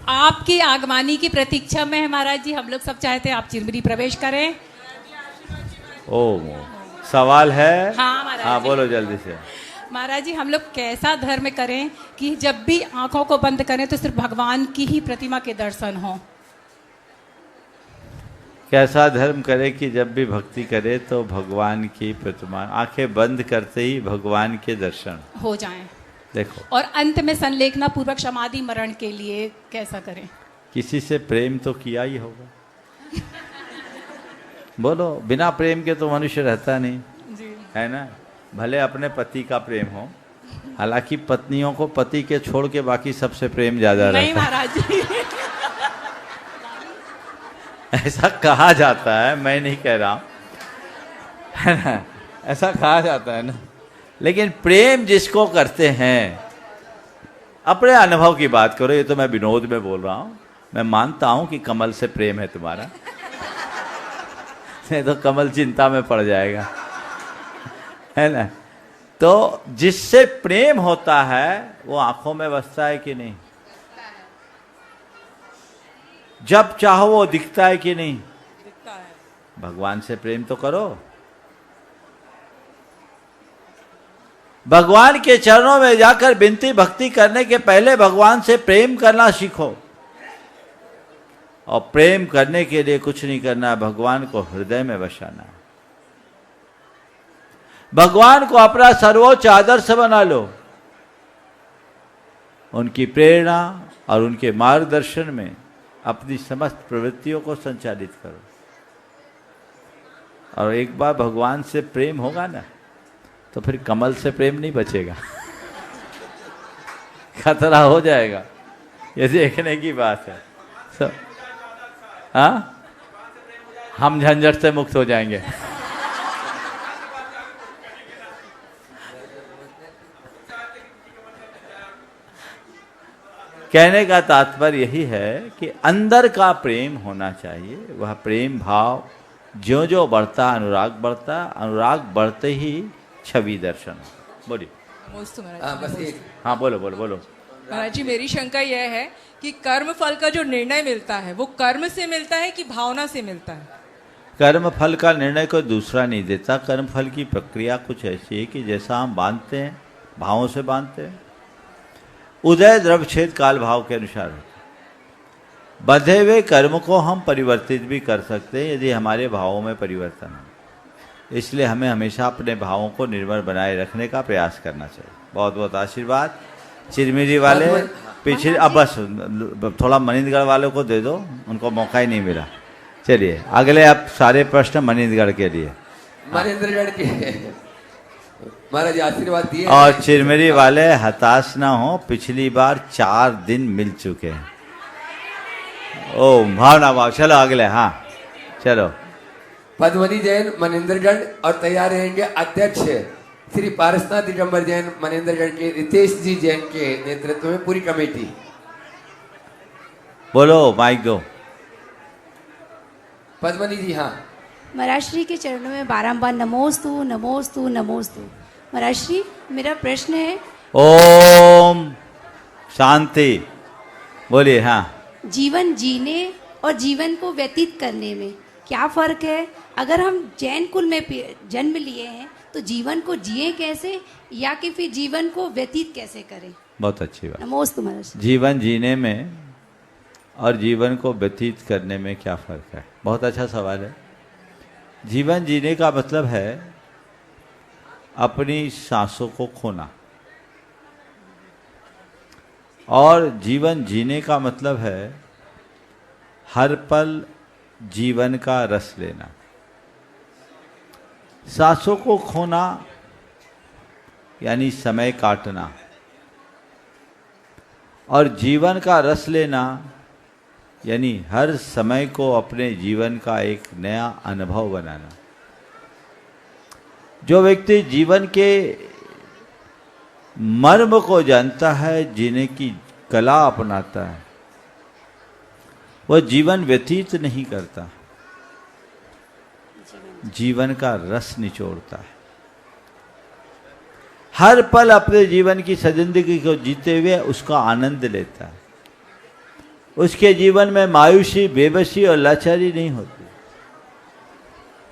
आपकी आगमनी की प्रतीक्षा में है महाराज जी। हम लोग सब चाहते हैं आप चिरमिरी प्रवेश करें। ओ, सवाल है? हाँ महाराज हाँ, जी। बोलो जल्दी से। महाराज जी हम लोग कैसा धर्म करें कि जब भी आंखों को बंद करें तो सिर्फ भगवान की ही प्रतिमा के दर्शन हो? कैसा धर्म करे कि जब भी भक्ति करे तो भगवान की प्रतिमा, आंखें बंद करते ही भगवान के दर्शन हो जाएं। देखो, और अंत में संलेखना पूर्वक समाधि मरण के लिए कैसा करें? किसी से प्रेम तो किया ही होगा। बोलो, बिना प्रेम के तो मनुष्य रहता नहीं जी। है ना। भले अपने पति का प्रेम हो, हालांकि पत्नियों को पति के छोड़ के बाकी सबसे प्रेम ज्यादा नहीं रहता है। महाराज जी ऐसा कहा जाता है, मैं नहीं कह रहा हूं, है ना, ऐसा कहा जाता है ना। लेकिन प्रेम जिसको करते हैं, अपने अनुभव की बात करो, ये तो मैं विनोद में बोल रहा हूं। मैं मानता हूं कि कमल से प्रेम है तुम्हारा, नहीं तो कमल चिंता में पड़ जाएगा, है ना। तो जिससे प्रेम होता है वो आंखों में बसता है कि नहीं? जब चाहो वो दिखता है कि नहीं? दिखता है। भगवान से प्रेम तो करो। भगवान के चरणों में जाकर विनती भक्ति करने के पहले भगवान से प्रेम करना सीखो। और प्रेम करने के लिए कुछ नहीं करना, भगवान को हृदय में बसाना। भगवान को अपना सर्वोच्च आदर्श बना लो। उनकी प्रेरणा और उनके मार्गदर्शन में अपनी समस्त प्रवृत्तियों को संचालित करो। और एक बार भगवान से प्रेम होगा ना, तो फिर कमल से प्रेम नहीं बचेगा। खतरा हो जाएगा। ये देखने की बात है। हाँ, हम झंझट से मुक्त हो जाएंगे। कहने का तात्पर्य यही है कि अंदर का प्रेम होना चाहिए। वह प्रेम भाव ज्यों ज्यों बढ़ता, अनुराग बढ़ता, अनुराग बढ़ते ही छवि दर्शन। बोलिए। बस एक हाँ, बोलो बोलो बोलो। महाराज जी, मेरी शंका यह है कि कर्म फल का जो निर्णय मिलता है वो कर्म से मिलता है कि भावना से मिलता है? कर्म फल का निर्णय कोई दूसरा नहीं देता। कर्म फल की प्रक्रिया कुछ ऐसी है कि जैसा हम बांधते हैं, भावों से बांधते हैं। उदय द्रव्य छेद काल भाव के अनुसार होता है। बंधे हुए कर्म को हम परिवर्तित भी कर सकते हैं यदि हमारे भावों में परिवर्तन हो। इसलिए हमें हमेशा अपने भावों को निर्मल बनाए रखने का प्रयास करना चाहिए। बहुत बहुत आशीर्वाद। चिरमिरी वाले पीछे, अब बस थोड़ा मनिंदगढ़ वालों को दे दो, उनको मौका ही नहीं मिला। चलिए अगले, अब सारे प्रश्न मनिंदगढ़ के लिए। मनिंद्रगढ़ के महाराज आशीर्वाद दिए। और चिरमिरी वाले हताश ना हो, पिछली बार 4 दिन मिल चुके हैं। ओ भावना भाव। चलो अगले। हाँ चलो। पद्मनी जैन मनिंद्रगढ़ और तैयार रहेंगे अध्यक्ष श्री पारसनाथ दिगंबर जैन मनिंद्रगढ़ के रितेश जी जैन के नेतृत्व में पूरी कमेटी। बोलो, माइक दो। पद्मनी जी। हाँ महाराज श्री के चरणों में बारंबार नमोस्तु नमोस्तु नमोस्तु। महाराज श्री, मेरा प्रश्न है। ओम शांति। बोलिए। हाँ, जीवन जीने और जीवन को व्यतीत करने में क्या फर्क है? अगर हम जैन कुल में जन्म लिए हैं तो जीवन को जिए कैसे, या कि फिर जीवन को व्यतीत कैसे करें? बहुत अच्छी बात। नमोस्तु महाराज। जीवन जीने में और जीवन को व्यतीत करने में क्या फर्क है? बहुत अच्छा सवाल है। जीवन जीने का मतलब है अपनी सांसों को खोना, और जीवन जीने का मतलब है हर पल जीवन का रस लेना। सांसों को खोना यानी समय काटना, और जीवन का रस लेना यानी हर समय को अपने जीवन का एक नया अनुभव बनाना। जो व्यक्ति जीवन के मर्म को जानता है, जीने की कला अपनाता है, वह जीवन व्यतीत नहीं करता, जीवन का रस निचोड़ता है। हर पल अपने जीवन की सजिंदगी को जीते हुए उसका आनंद लेता है। उसके जीवन में मायूसी, बेबसी और लाचारी नहीं होती।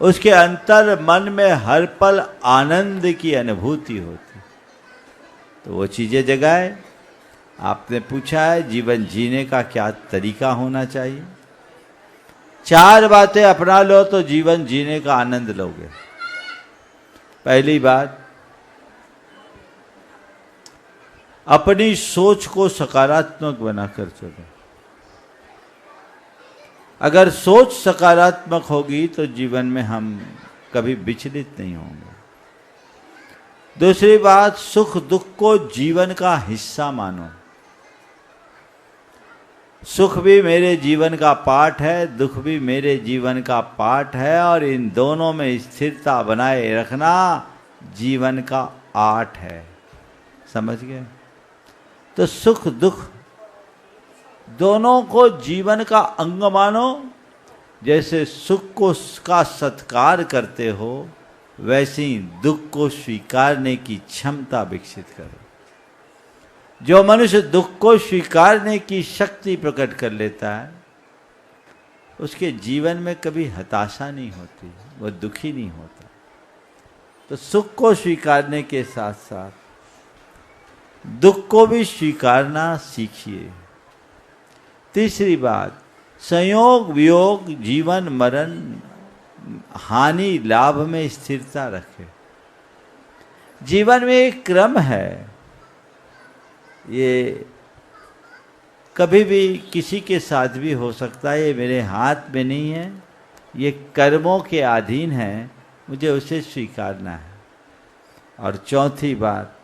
उसके अंतर मन में हर पल आनंद की अनुभूति होती। तो वो चीज़ें जगाए। आपने पूछा है जीवन जीने का क्या तरीका होना चाहिए। 4 बातें अपना लो तो जीवन जीने का आनंद लोगे। पहली बात, अपनी सोच को सकारात्मक बनाकर चलो। अगर सोच सकारात्मक होगी तो जीवन में हम कभी विचलित नहीं होंगे। दूसरी बात, सुख दुख को जीवन का हिस्सा मानो। सुख भी मेरे जीवन का पार्ट है, दुख भी मेरे जीवन का पार्ट है, और इन दोनों में स्थिरता बनाए रखना जीवन का आर्ट है। समझ गए? तो सुख दुख दोनों को जीवन का अंग मानो। जैसे सुख को का सत्कार करते हो, वैसे ही दुख को स्वीकारने की क्षमता विकसित करो। जो मनुष्य दुख को स्वीकारने की शक्ति प्रकट कर लेता है, उसके जीवन में कभी हताशा नहीं होती, वह दुखी नहीं होता। तो सुख को स्वीकारने के साथ साथ दुख को भी स्वीकारना सीखिए। तीसरी बात, संयोग वियोग जीवन मरण हानि लाभ में स्थिरता रखे। जीवन में एक क्रम है, ये कभी भी किसी के साथ भी हो सकता है, ये मेरे हाथ में नहीं है, ये कर्मों के अधीन है, मुझे उसे स्वीकारना है। और चौथी बात,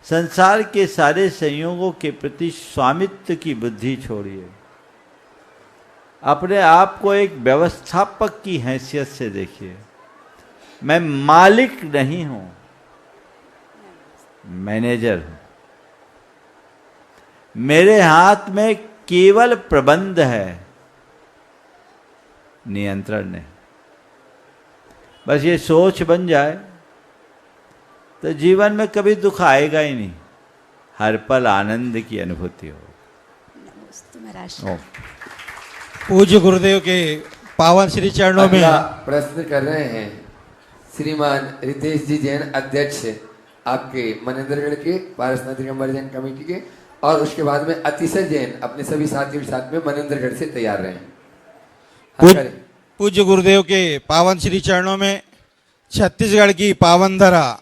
संसार के सारे संयोगों के प्रति स्वामित्व की बुद्धि छोड़िए। अपने आप को एक व्यवस्थापक की हैसियत से देखिए। मैं मालिक नहीं हूं, मैनेजर हूं। मेरे हाथ में केवल प्रबंध है, नियंत्रण नहीं। बस ये सोच बन जाए तो जीवन में कभी दुख आएगा ही नहीं, हर पल आनंद की अनुभूति हो। पूज्य गुरुदेव के पावन श्री चरणों में अगला प्रश्न कर रहे हैं श्रीमान रितेश जी जैन, अध्यक्ष आपके मनेंद्रगढ़ के पारसनाथ दिगंबर जैन कमेटी के, और उसके बाद में अतिशय जैन अपने सभी साथियों के साथ में मनेंद्रगढ़ से तैयार रहे। पूज्य गुरुदेव के पावन श्री चरणों में छत्तीसगढ़ की पावन धरा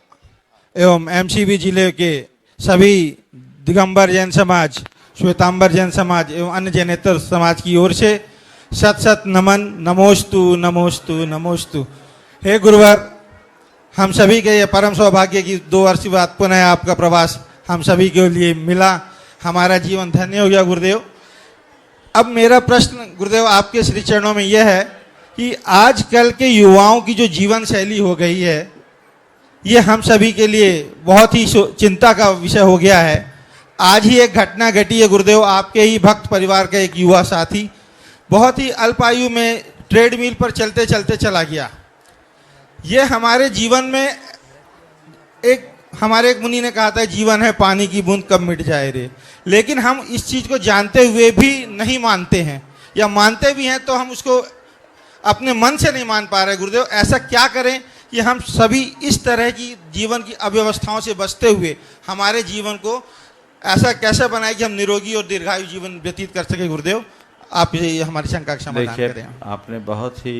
एवं एमसीबी जिले के सभी दिगंबर जैन समाज, श्वेतांबर जैन समाज एवं अन्य जैनेतर समाज की ओर से सत सत नमन, नमोस्तु नमोस्तु नमोस्तु। हे गुरुवर, हम सभी के ये परम सौभाग्य की 2 वर्ष बाद पुनः आपका प्रवास हम सभी के लिए मिला। हमारा जीवन धन्य हो गया गुरुदेव। अब मेरा प्रश्न गुरुदेव आपके श्री चरणों में यह है कि आजकल के युवाओं की जो जीवन शैली हो गई है, ये हम सभी के लिए बहुत ही चिंता का विषय हो गया है। आज ही एक घटना घटी है गुरुदेव, आपके ही भक्त परिवार का एक युवा साथी बहुत ही अल्प आयु में ट्रेडमिल पर चलते चलते चला गया। ये हमारे जीवन में हमारे एक मुनि ने कहा था, जीवन है पानी की बूंद कब मिट जाए रे। लेकिन हम इस चीज को जानते हुए भी नहीं मानते हैं, या मानते भी हैं तो हम उसको अपने मन से नहीं मान पा रहे। गुरुदेव, ऐसा क्या करें कि हम सभी इस तरह की जीवन की अव्यवस्थाओं से बचते हुए हमारे जीवन को ऐसा कैसे बनाए कि हम निरोगी और दीर्घायु जीवन व्यतीत कर सके। गुरुदेव, आप ये हमारी शंका का समाधान करें। आपने बहुत ही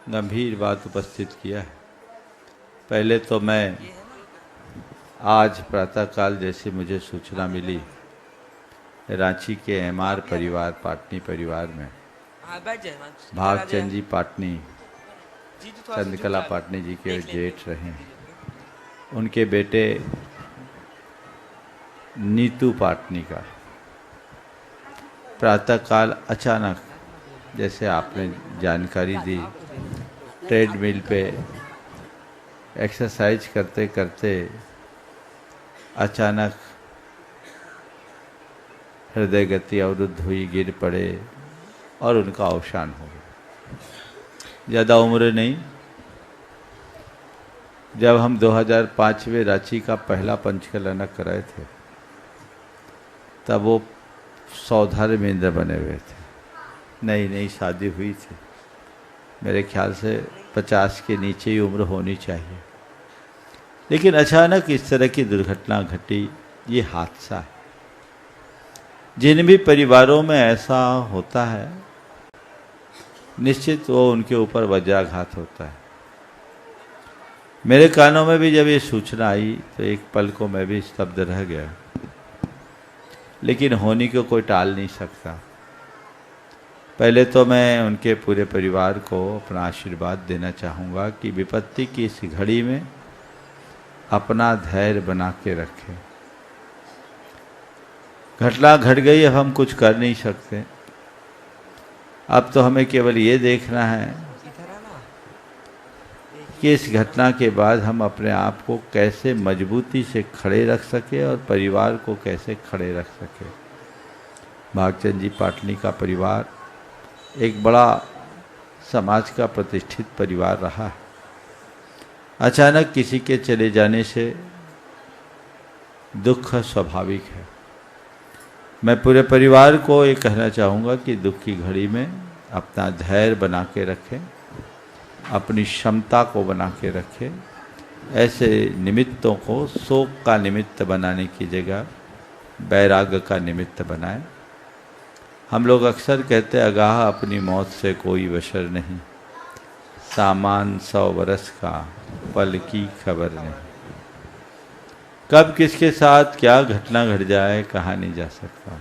गंभीर बात उपस्थित किया है। पहले तो मैं आज प्रातःकाल जैसे मुझे सूचना मिली, रांची के एमआर परिवार, पाटनी परिवार में भागचंद जी पाटनी, चंद्रकला पाटनी जी के जेठ रहे हैं, उनके बेटे नीतू पाटनी का प्रातःकाल अचानक, जैसे आपने जानकारी दी, ट्रेडमिल पे एक्सरसाइज करते करते अचानक हृदय गति अवरुद्ध हुई, गिर पड़े और उनका अवसान हो गया। ज़्यादा उम्र नहीं। जब हम 2005 में रांची का पहला पंचकलनक कराए थे, तब वो सौधर्मेंद्र बने हुए थे, नई नई शादी हुई थी। मेरे ख्याल से 50 के नीचे ही उम्र होनी चाहिए। लेकिन अचानक इस तरह की दुर्घटना घटी, ये हादसा है। जिन भी परिवारों में ऐसा होता है निश्चित वो उनके ऊपर वज्राघात होता है। मेरे कानों में भी जब ये सूचना आई तो एक पल को मैं भी स्तब्ध रह गया, लेकिन होने को कोई टाल नहीं सकता। पहले तो मैं उनके पूरे परिवार को अपना आशीर्वाद देना चाहूँगा कि विपत्ति की इस घड़ी में अपना धैर्य बना के रखें। घटना घट गई, अब हम कुछ कर नहीं सकते। अब तो हमें केवल ये देखना है कि इस घटना के बाद हम अपने आप को कैसे मजबूती से खड़े रख सके और परिवार को कैसे खड़े रख सके। भागचंद जी पाटनी का परिवार एक बड़ा समाज का प्रतिष्ठित परिवार रहा है। अचानक किसी के चले जाने से दुख स्वाभाविक है। मैं पूरे परिवार को ये कहना चाहूँगा कि दुख की घड़ी में अपना धैर्य बना के रखें, अपनी क्षमता को बना के रखें। ऐसे निमित्तों को शोक का निमित्त बनाने की जगह वैराग्य का निमित्त बनाएं। हम लोग अक्सर कहते अगाह अपनी मौत से कोई बशर नहीं, सामान 100 बरस का पल की खबर नहीं। कब किसके साथ क्या घटना घट जाए कहा नहीं जा सकता।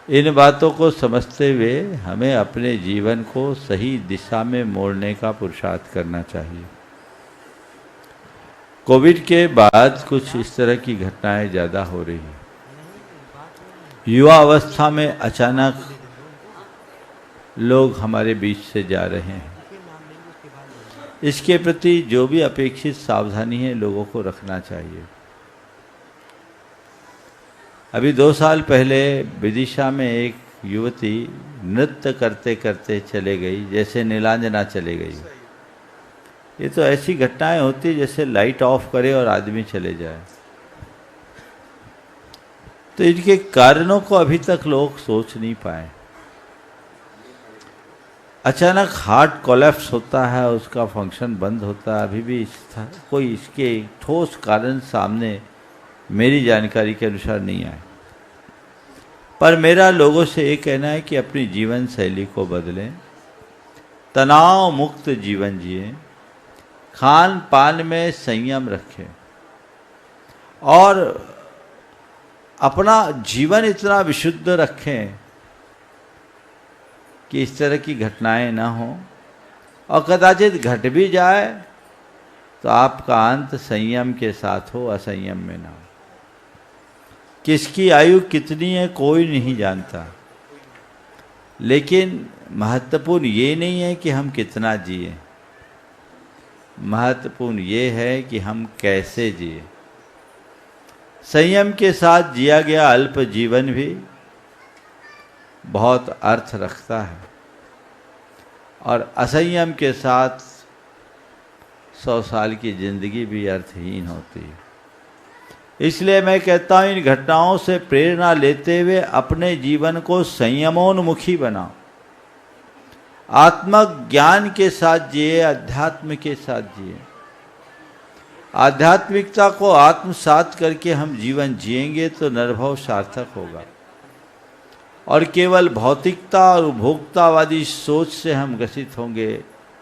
इन बातों को समझते हुए हमें अपने जीवन को सही दिशा में मोड़ने का पुरुषार्थ करना चाहिए। कोविड के बाद कुछ इस तरह की घटनाएं ज़्यादा हो रही हैं। युवा अवस्था में अचानक लोग हमारे बीच से जा रहे हैं। इसके प्रति जो भी अपेक्षित सावधानी है लोगों को रखना चाहिए। अभी 2 साल पहले विदिशा में एक युवती नृत्य करते करते चले गई, जैसे नीलांजना चले गई। ये तो ऐसी घटनाएं होती जैसे लाइट ऑफ करे और आदमी चले जाए। तो इनके कारणों को अभी तक लोग सोच नहीं पाए। अचानक हार्ट कोलैप्स होता है, उसका फंक्शन बंद होता है। अभी भी कोई इसके ठोस कारण सामने मेरी जानकारी के अनुसार नहीं आए। पर मेरा लोगों से ये कहना है कि अपनी जीवन शैली को बदलें, तनाव मुक्त जीवन जिए, खान पान में संयम रखें और अपना जीवन इतना विशुद्ध रखें कि इस तरह की घटनाएं ना हो। और कदाचित घट भी जाए तो आपका अंत संयम के साथ हो, असंयम में ना हो। किसकी आयु कितनी है कोई नहीं जानता, लेकिन महत्वपूर्ण ये नहीं है कि हम कितना जिए, महत्वपूर्ण ये है कि हम कैसे जिए। संयम के साथ जिया गया अल्प जीवन भी बहुत अर्थ रखता है और असंयम के साथ 100 साल की जिंदगी भी अर्थहीन होती है। इसलिए मैं कहता हूँ इन घटनाओं से प्रेरणा लेते हुए अपने जीवन को संयमोन्मुखी बनाओ, आत्मज्ञान के साथ जिए, अध्यात्म के साथ जिए। आध्यात्मिकता को आत्मसात करके हम जीवन जिएंगे तो नरभव सार्थक होगा। और केवल भौतिकता और उपभोक्तावादी सोच से हम ग्रसित होंगे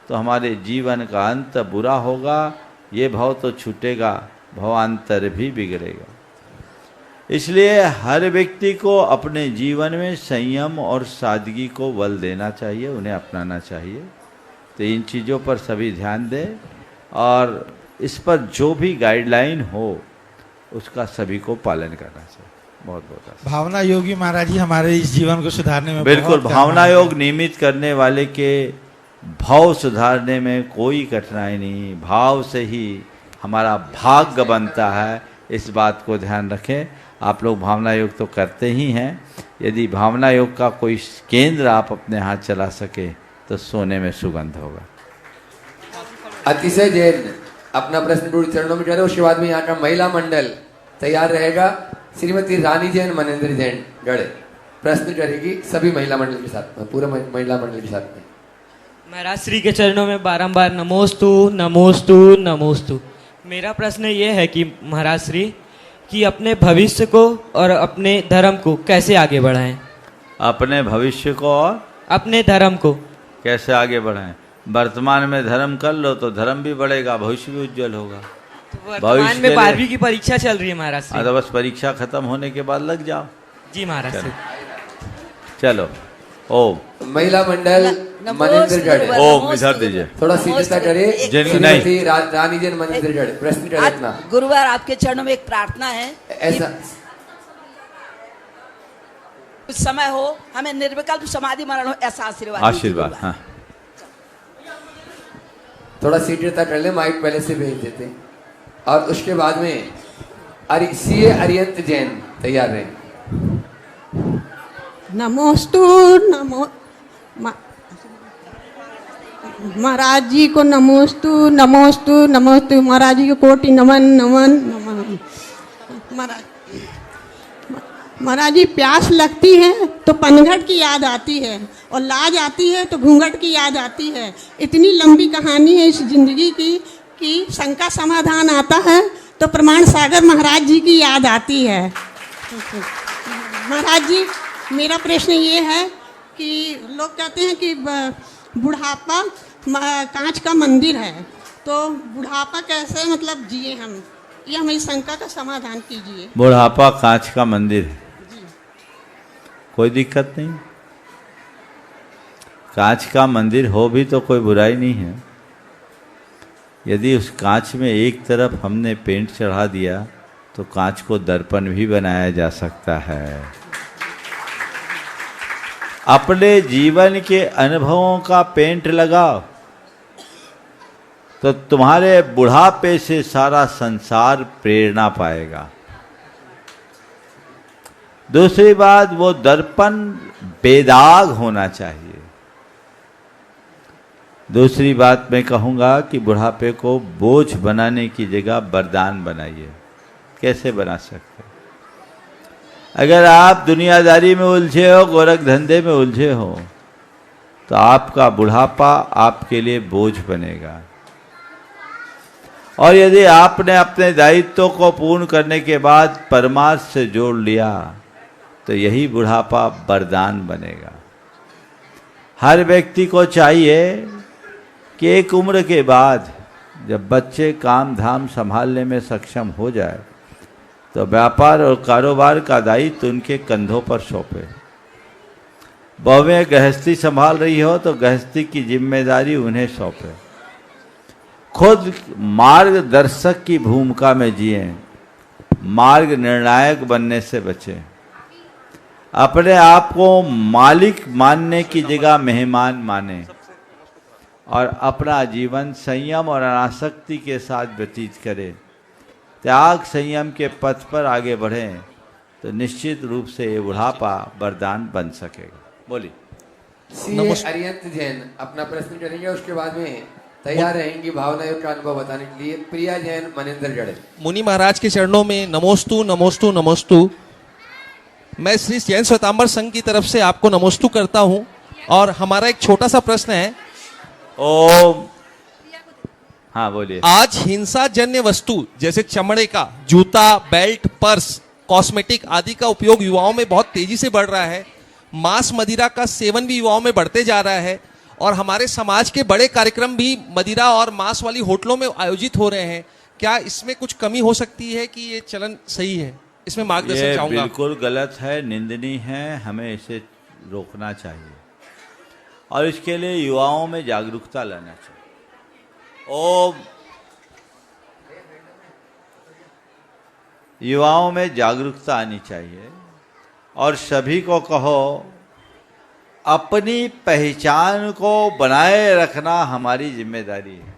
तो हमारे जीवन का अंत बुरा होगा। ये भव तो छूटेगा, भवांतर भी बिगड़ेगा। इसलिए हर व्यक्ति को अपने जीवन में संयम और सादगी को बल देना चाहिए, उन्हें अपनाना चाहिए। तो इन चीज़ों पर सभी ध्यान दें और इस पर जो भी गाइडलाइन हो उसका सभी को पालन करना चाहिए। बहुत बहुत भावना योगी महाराज जी हमारे इस जीवन को सुधारने में बिल्कुल भावना योग नियमित करने वाले के भाव सुधारने में कोई कठिनाई नहीं। भाव से ही हमारा भाग्य बनता है, इस बात को ध्यान रखें। आप लोग भावना योग तो करते ही हैं, यदि भावना योग का कोई केंद्र आप अपने हाथ चला सके तो सोने में सुगंध होगा। अतिशय जैन अपना प्रश्न गुरु चरणों में करे, उसके बाद में यहाँ का महिला मंडल तैयार रहेगा। श्रीमती रानी जैन, मनेंद्र जैन गढ़े प्रश्न करेगी सभी महिला मंडल के साथ में, पूरे महिला मंडल के साथ में। महाराज श्री के चरणों में बारंबार नमोस्तु नमोस्तु नमोस्तु। मेरा प्रश्न ये है कि महाराज श्री कि अपने भविष्य को और अपने धर्म को कैसे आगे बढ़ाएं? अपने भविष्य को और अपने धर्म को कैसे आगे बढ़ाएं? वर्तमान में धर्म कर लो तो धर्म भी बढ़ेगा, भविष्य भी उज्जवल होगा। वर्तमान में 12वीं की परीक्षा चल रही है महाराज श्री। तो बस परीक्षा खत्म होने के बाद लग जाओ। जी महाराज श्री। चलो ओम। महिला मंडल मनिंदर जड़, ओम इधर दीजिए। थोड़ा सीधता करे। नहीं रानी जन मनिंदर जड़, प्रश्न करे इतना। गुरुवार आपके चरणों में एक प्रार्थना है, ऐसा कुछ समय हो हमें निर्विकल्प समाधि मरण हो ऐसा आशीर्वाद। आशीर्वाद। हाँ थोड़ा सीधता कर ले, माइक पहले से भेज देते। और उसके बाद में सीए अरियंत जैन तैयार रहे। नमोस्तु नमो महाराज जी को नमोस्तु नमोस्तु नमोस्तु। महाराज जी को कोटि नमन नमन नमन। महाराज जी प्यास लगती है तो पनघट की याद आती है, और लाज आती है तो घूंघट की याद आती है। इतनी लंबी कहानी है इस जिंदगी की कि शंका समाधान आता है तो प्रमाण सागर महाराज जी की याद आती है। महाराज जी मेरा प्रश्न ये है कि लोग कहते हैं कि बुढ़ापा कांच का मंदिर है, तो बुढ़ापा कैसे मतलब जिए हम, ये हमारी शंका का समाधान कीजिए। बुढ़ापा कांच का मंदिर है, कोई दिक्कत नहीं। कांच का मंदिर हो भी तो कोई बुराई नहीं है। यदि उस कांच में एक तरफ हमने पेंट चढ़ा दिया तो कांच को दर्पण भी बनाया जा सकता है। अपने जीवन के अनुभवों का पेंट लगाओ तो तुम्हारे बुढ़ापे से सारा संसार प्रेरणा पाएगा। दूसरी बात, वो दर्पण बेदाग होना चाहिए। दूसरी बात मैं कहूँगा कि बुढ़ापे को बोझ बनाने की जगह वरदान बनाइए। कैसे बना सकते? अगर आप दुनियादारी में उलझे हो, गोरख धंधे में उलझे हो, तो आपका बुढ़ापा आपके लिए बोझ बनेगा। और यदि आपने अपने दायित्वों को पूर्ण करने के बाद परमार्थ से जोड़ लिया तो यही बुढ़ापा वरदान बनेगा। हर व्यक्ति को चाहिए कि एक उम्र के बाद जब बच्चे काम धाम संभालने में सक्षम हो जाए तो व्यापार और कारोबार का दायित्व उनके कंधों पर सौंपे। बहुएं गृहस्थी संभाल रही हो तो गृहस्थी की जिम्मेदारी उन्हें सौंपे। खुद मार्गदर्शक की भूमिका में जिए, मार्ग निर्णायक बनने से बचें। अपने आप को मालिक मानने की जगह मेहमान माने और अपना जीवन संयम और अनासक्ति के साथ व्यतीत करें। त्याग संयम के पथ पर आगे बढ़ें तो निश्चित रूप से ये बुढ़ापा वरदान बन सकेगा। बोलिए। अरियंत जैन अपना प्रश्न करेंगे, उसके बाद में तैयार रहेंगी भावना योग का अनुभव बताने के लिए प्रिया जैन मनिंदर जड़े। मुनि महाराज के चरणों में नमोस्तु नमोस्तु नमोस्तु। मैं श्री जैन श्वेतांबर संघ की तरफ से आपको नमोस्तु करता हूं और हमारा एक छोटा सा प्रश्न है। ओम। हाँ बोलिए। आज हिंसा जन्य वस्तु जैसे चमड़े का जूता, बेल्ट, पर्स, कॉस्मेटिक आदि का उपयोग युवाओं में बहुत तेजी से बढ़ रहा है। मांस मदिरा का सेवन भी युवाओं में बढ़ते जा रहा है और हमारे समाज के बड़े कार्यक्रम भी मदिरा और मांस वाली होटलों में आयोजित हो रहे हैं। क्या इसमें कुछ कमी हो सकती है कि ये चलन सही है? इसमें मार्गदर्शन चाहूंगा। बिल्कुल गलत है, निंदनीय है, हमें इसे रोकना चाहिए और इसके लिए युवाओं में जागरूकता लाना चाहिए। ओम। युवाओं में जागरूकता आनी चाहिए और सभी को कहो अपनी पहचान को बनाए रखना हमारी जिम्मेदारी है।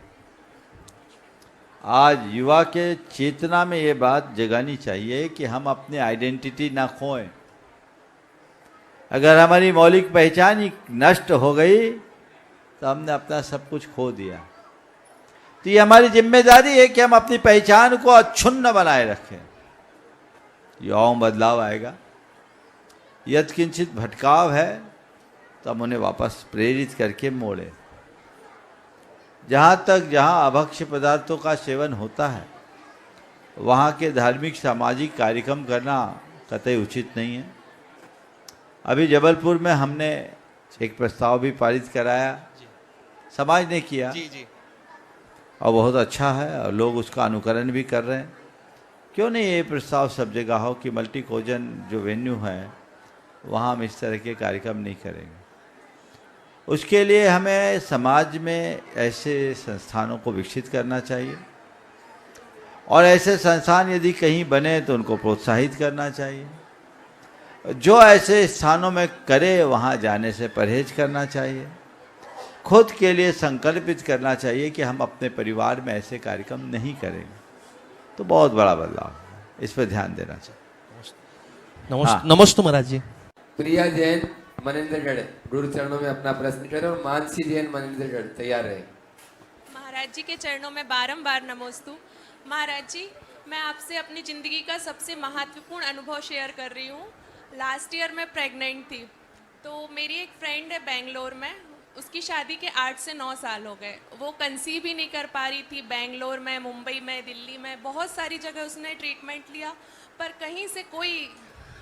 आज युवा के चेतना में ये बात जगानी चाहिए कि हम अपनी आइडेंटिटी ना खोएं। अगर हमारी मौलिक पहचान ही नष्ट हो गई तो हमने अपना सब कुछ खो दिया। तो ये हमारी जिम्मेदारी है कि हम अपनी पहचान को अक्षुण्ण बनाए रखें। युवाओं बदलाव आएगा। यत्किंचित भटकाव है तो हम उन्हें वापस प्रेरित करके मोड़े। जहाँ अभक्ष्य पदार्थों का सेवन होता है वहाँ के धार्मिक सामाजिक कार्यक्रम करना कतई उचित नहीं है। अभी जबलपुर में हमने एक प्रस्ताव भी पारित कराया, समाज ने किया जी जी और बहुत अच्छा है और लोग उसका अनुकरण भी कर रहे हैं। क्यों नहीं ये प्रस्ताव सब जगह हो कि मल्टी कोजन जो वेन्यू है वहाँ हम इस तरह के कार्यक्रम नहीं करेंगे। उसके लिए हमें समाज में ऐसे संस्थानों को विकसित करना चाहिए और ऐसे संस्थान यदि कहीं बने तो उनको प्रोत्साहित करना चाहिए। जो ऐसे स्थानों में करे वहाँ जाने से परहेज करना चाहिए। खुद के लिए संकल्पित करना चाहिए कि हम अपने परिवार में ऐसे कार्यक्रम नहीं करेंगे, तो बहुत बड़ा बदलाव है। इस पर ध्यान देना चाहिए। हाँ। नमस्ते महाराज जी। प्रिया जैन मनेंद्रगढ़ गुरु चरणों में अपना प्रश्न करें और मानसी जैन मनेंद्रगढ़ तैयार रहे। महाराज जी के चरणों में बारंबार नमोस्तु। महाराज जी, मैं आपसे अपनी ज़िंदगी का सबसे महत्वपूर्ण अनुभव शेयर कर रही हूँ। लास्ट ईयर मैं प्रेग्नेंट थी, तो मेरी एक फ्रेंड है बेंगलोर में, उसकी शादी के 8 से 9 साल हो गए। वो कंसीव ही नहीं कर पा रही थी। बेंगलोर में, मुंबई में, दिल्ली में बहुत सारी जगह उसने ट्रीटमेंट लिया, पर कहीं से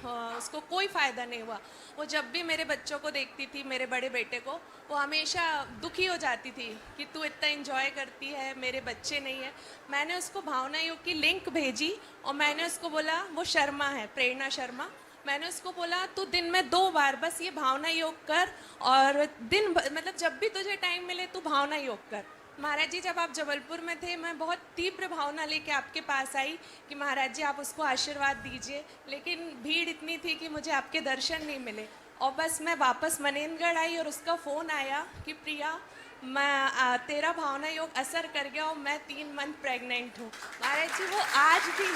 उसको कोई फ़ायदा नहीं हुआ। वो जब भी मेरे बच्चों को देखती थी, मेरे बड़े बेटे को, वो हमेशा दुखी हो जाती थी कि तू इतना एंजॉय करती है, मेरे बच्चे नहीं है। मैंने उसको भावना योग की लिंक भेजी और मैंने उसको बोला, वो शर्मा है, प्रेरणा शर्मा, मैंने उसको बोला तू दिन में 2 बार बस ये भावना योग कर और मतलब जब भी तुझे टाइम मिले तू भावना योग कर। महाराज जी, जब आप जबलपुर में थे, मैं बहुत तीव्र भावना लेके आपके पास आई कि महाराज जी आप उसको आशीर्वाद दीजिए, लेकिन भीड़ इतनी थी कि मुझे आपके दर्शन नहीं मिले। और बस मैं वापस मनेंद्रगढ़ आई और उसका फ़ोन आया कि प्रिया, मैं तेरा भावना योग असर कर गया और मैं 3 मंथ प्रेग्नेंट हूँ। महाराज जी, वो आज भी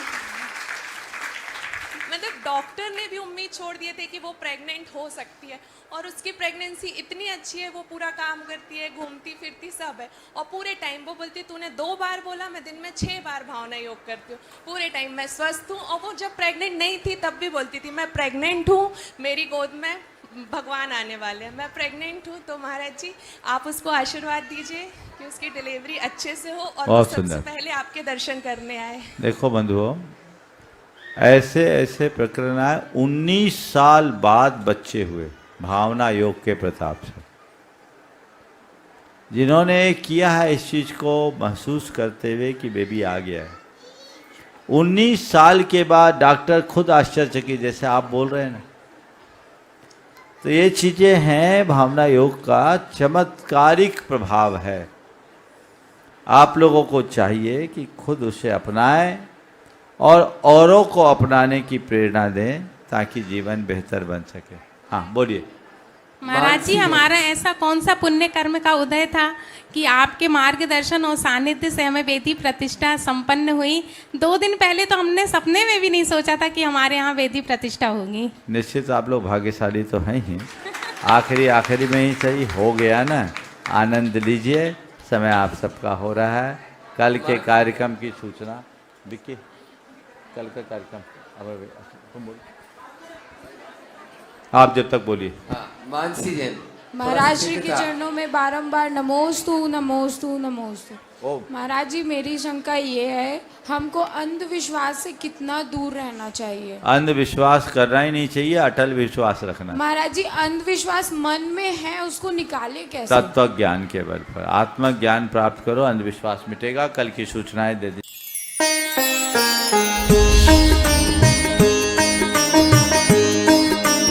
मतलब डॉक्टर ने भी उम्मीद छोड़ दिए थे कि वो प्रेग्नेंट हो सकती है, और उसकी प्रेगनेंसी इतनी अच्छी है, वो पूरा काम करती है, घूमती फिरती सब है। और पूरे टाइम वो बोलती तूने 2 बार बोला, मैं दिन में 6 बार भावना योग करती हूँ, पूरे टाइम मैं स्वस्थ हूँ। और वो जब प्रेग्नेंट नहीं थी तब भी बोलती थी मैं प्रेग्नेंट हूँ, मेरी गोद में भगवान आने वाले हैं, मैं प्रेग्नेंट हूँ। तो महाराज जी आप उसको आशीर्वाद दीजिए कि उसकी डिलीवरी अच्छे से हो और वो सबसे पहले आपके दर्शन करने आए। देखो बंधुओं, ऐसे ऐसे प्रकरण आए, 19 साल बाद बच्चे हुए भावना योग के प्रताप से। जिन्होंने किया है इस चीज को महसूस करते हुए कि बेबी आ गया है, 19 साल के बाद डॉक्टर खुद आश्चर्यचकित, जैसे आप बोल रहे हैं ना, तो ये चीजें हैं भावना योग का चमत्कारिक प्रभाव है। आप लोगों को चाहिए कि खुद उसे अपनाएं और औरों को अपनाने की प्रेरणा दें ताकि जीवन बेहतर बन सके। हाँ बोलिए। महाराज जी, हमारा ऐसा कौन सा पुण्य कर्म का उदय था कि आपके मार्गदर्शन और सानिध्य से हमें वेदी प्रतिष्ठा संपन्न हुई। 2 दिन पहले तो हमने सपने में भी नहीं सोचा था कि हमारे यहाँ वेदी प्रतिष्ठा होगी। निश्चित आप लोग भाग्यशाली तो हैं ही, आखिरी में ही सही हो गया ना। आनंद लीजिए, समय आप सबका हो रहा है। कल के कार्यक्रम की सूचना विक्की, कल का कार्यक्रम तुम बोलिए, आप जब तक बोलिए। मानसी जैन। महाराज जी के चरणों में बारंबार नमोस्तु नमोस्तु नमोस्तु। महाराज जी, मेरी शंका ये है, हमको अंधविश्वास से कितना दूर रहना चाहिए? अंधविश्वास करना ही नहीं चाहिए, अटल विश्वास रखना। महाराज जी, अंधविश्वास मन में है, उसको निकाले कैसे? तत्व ज्ञान के बल पर आत्मज्ञान प्राप्त करो, अंधविश्वास मिटेगा। कल की सूचनाएं दे दी।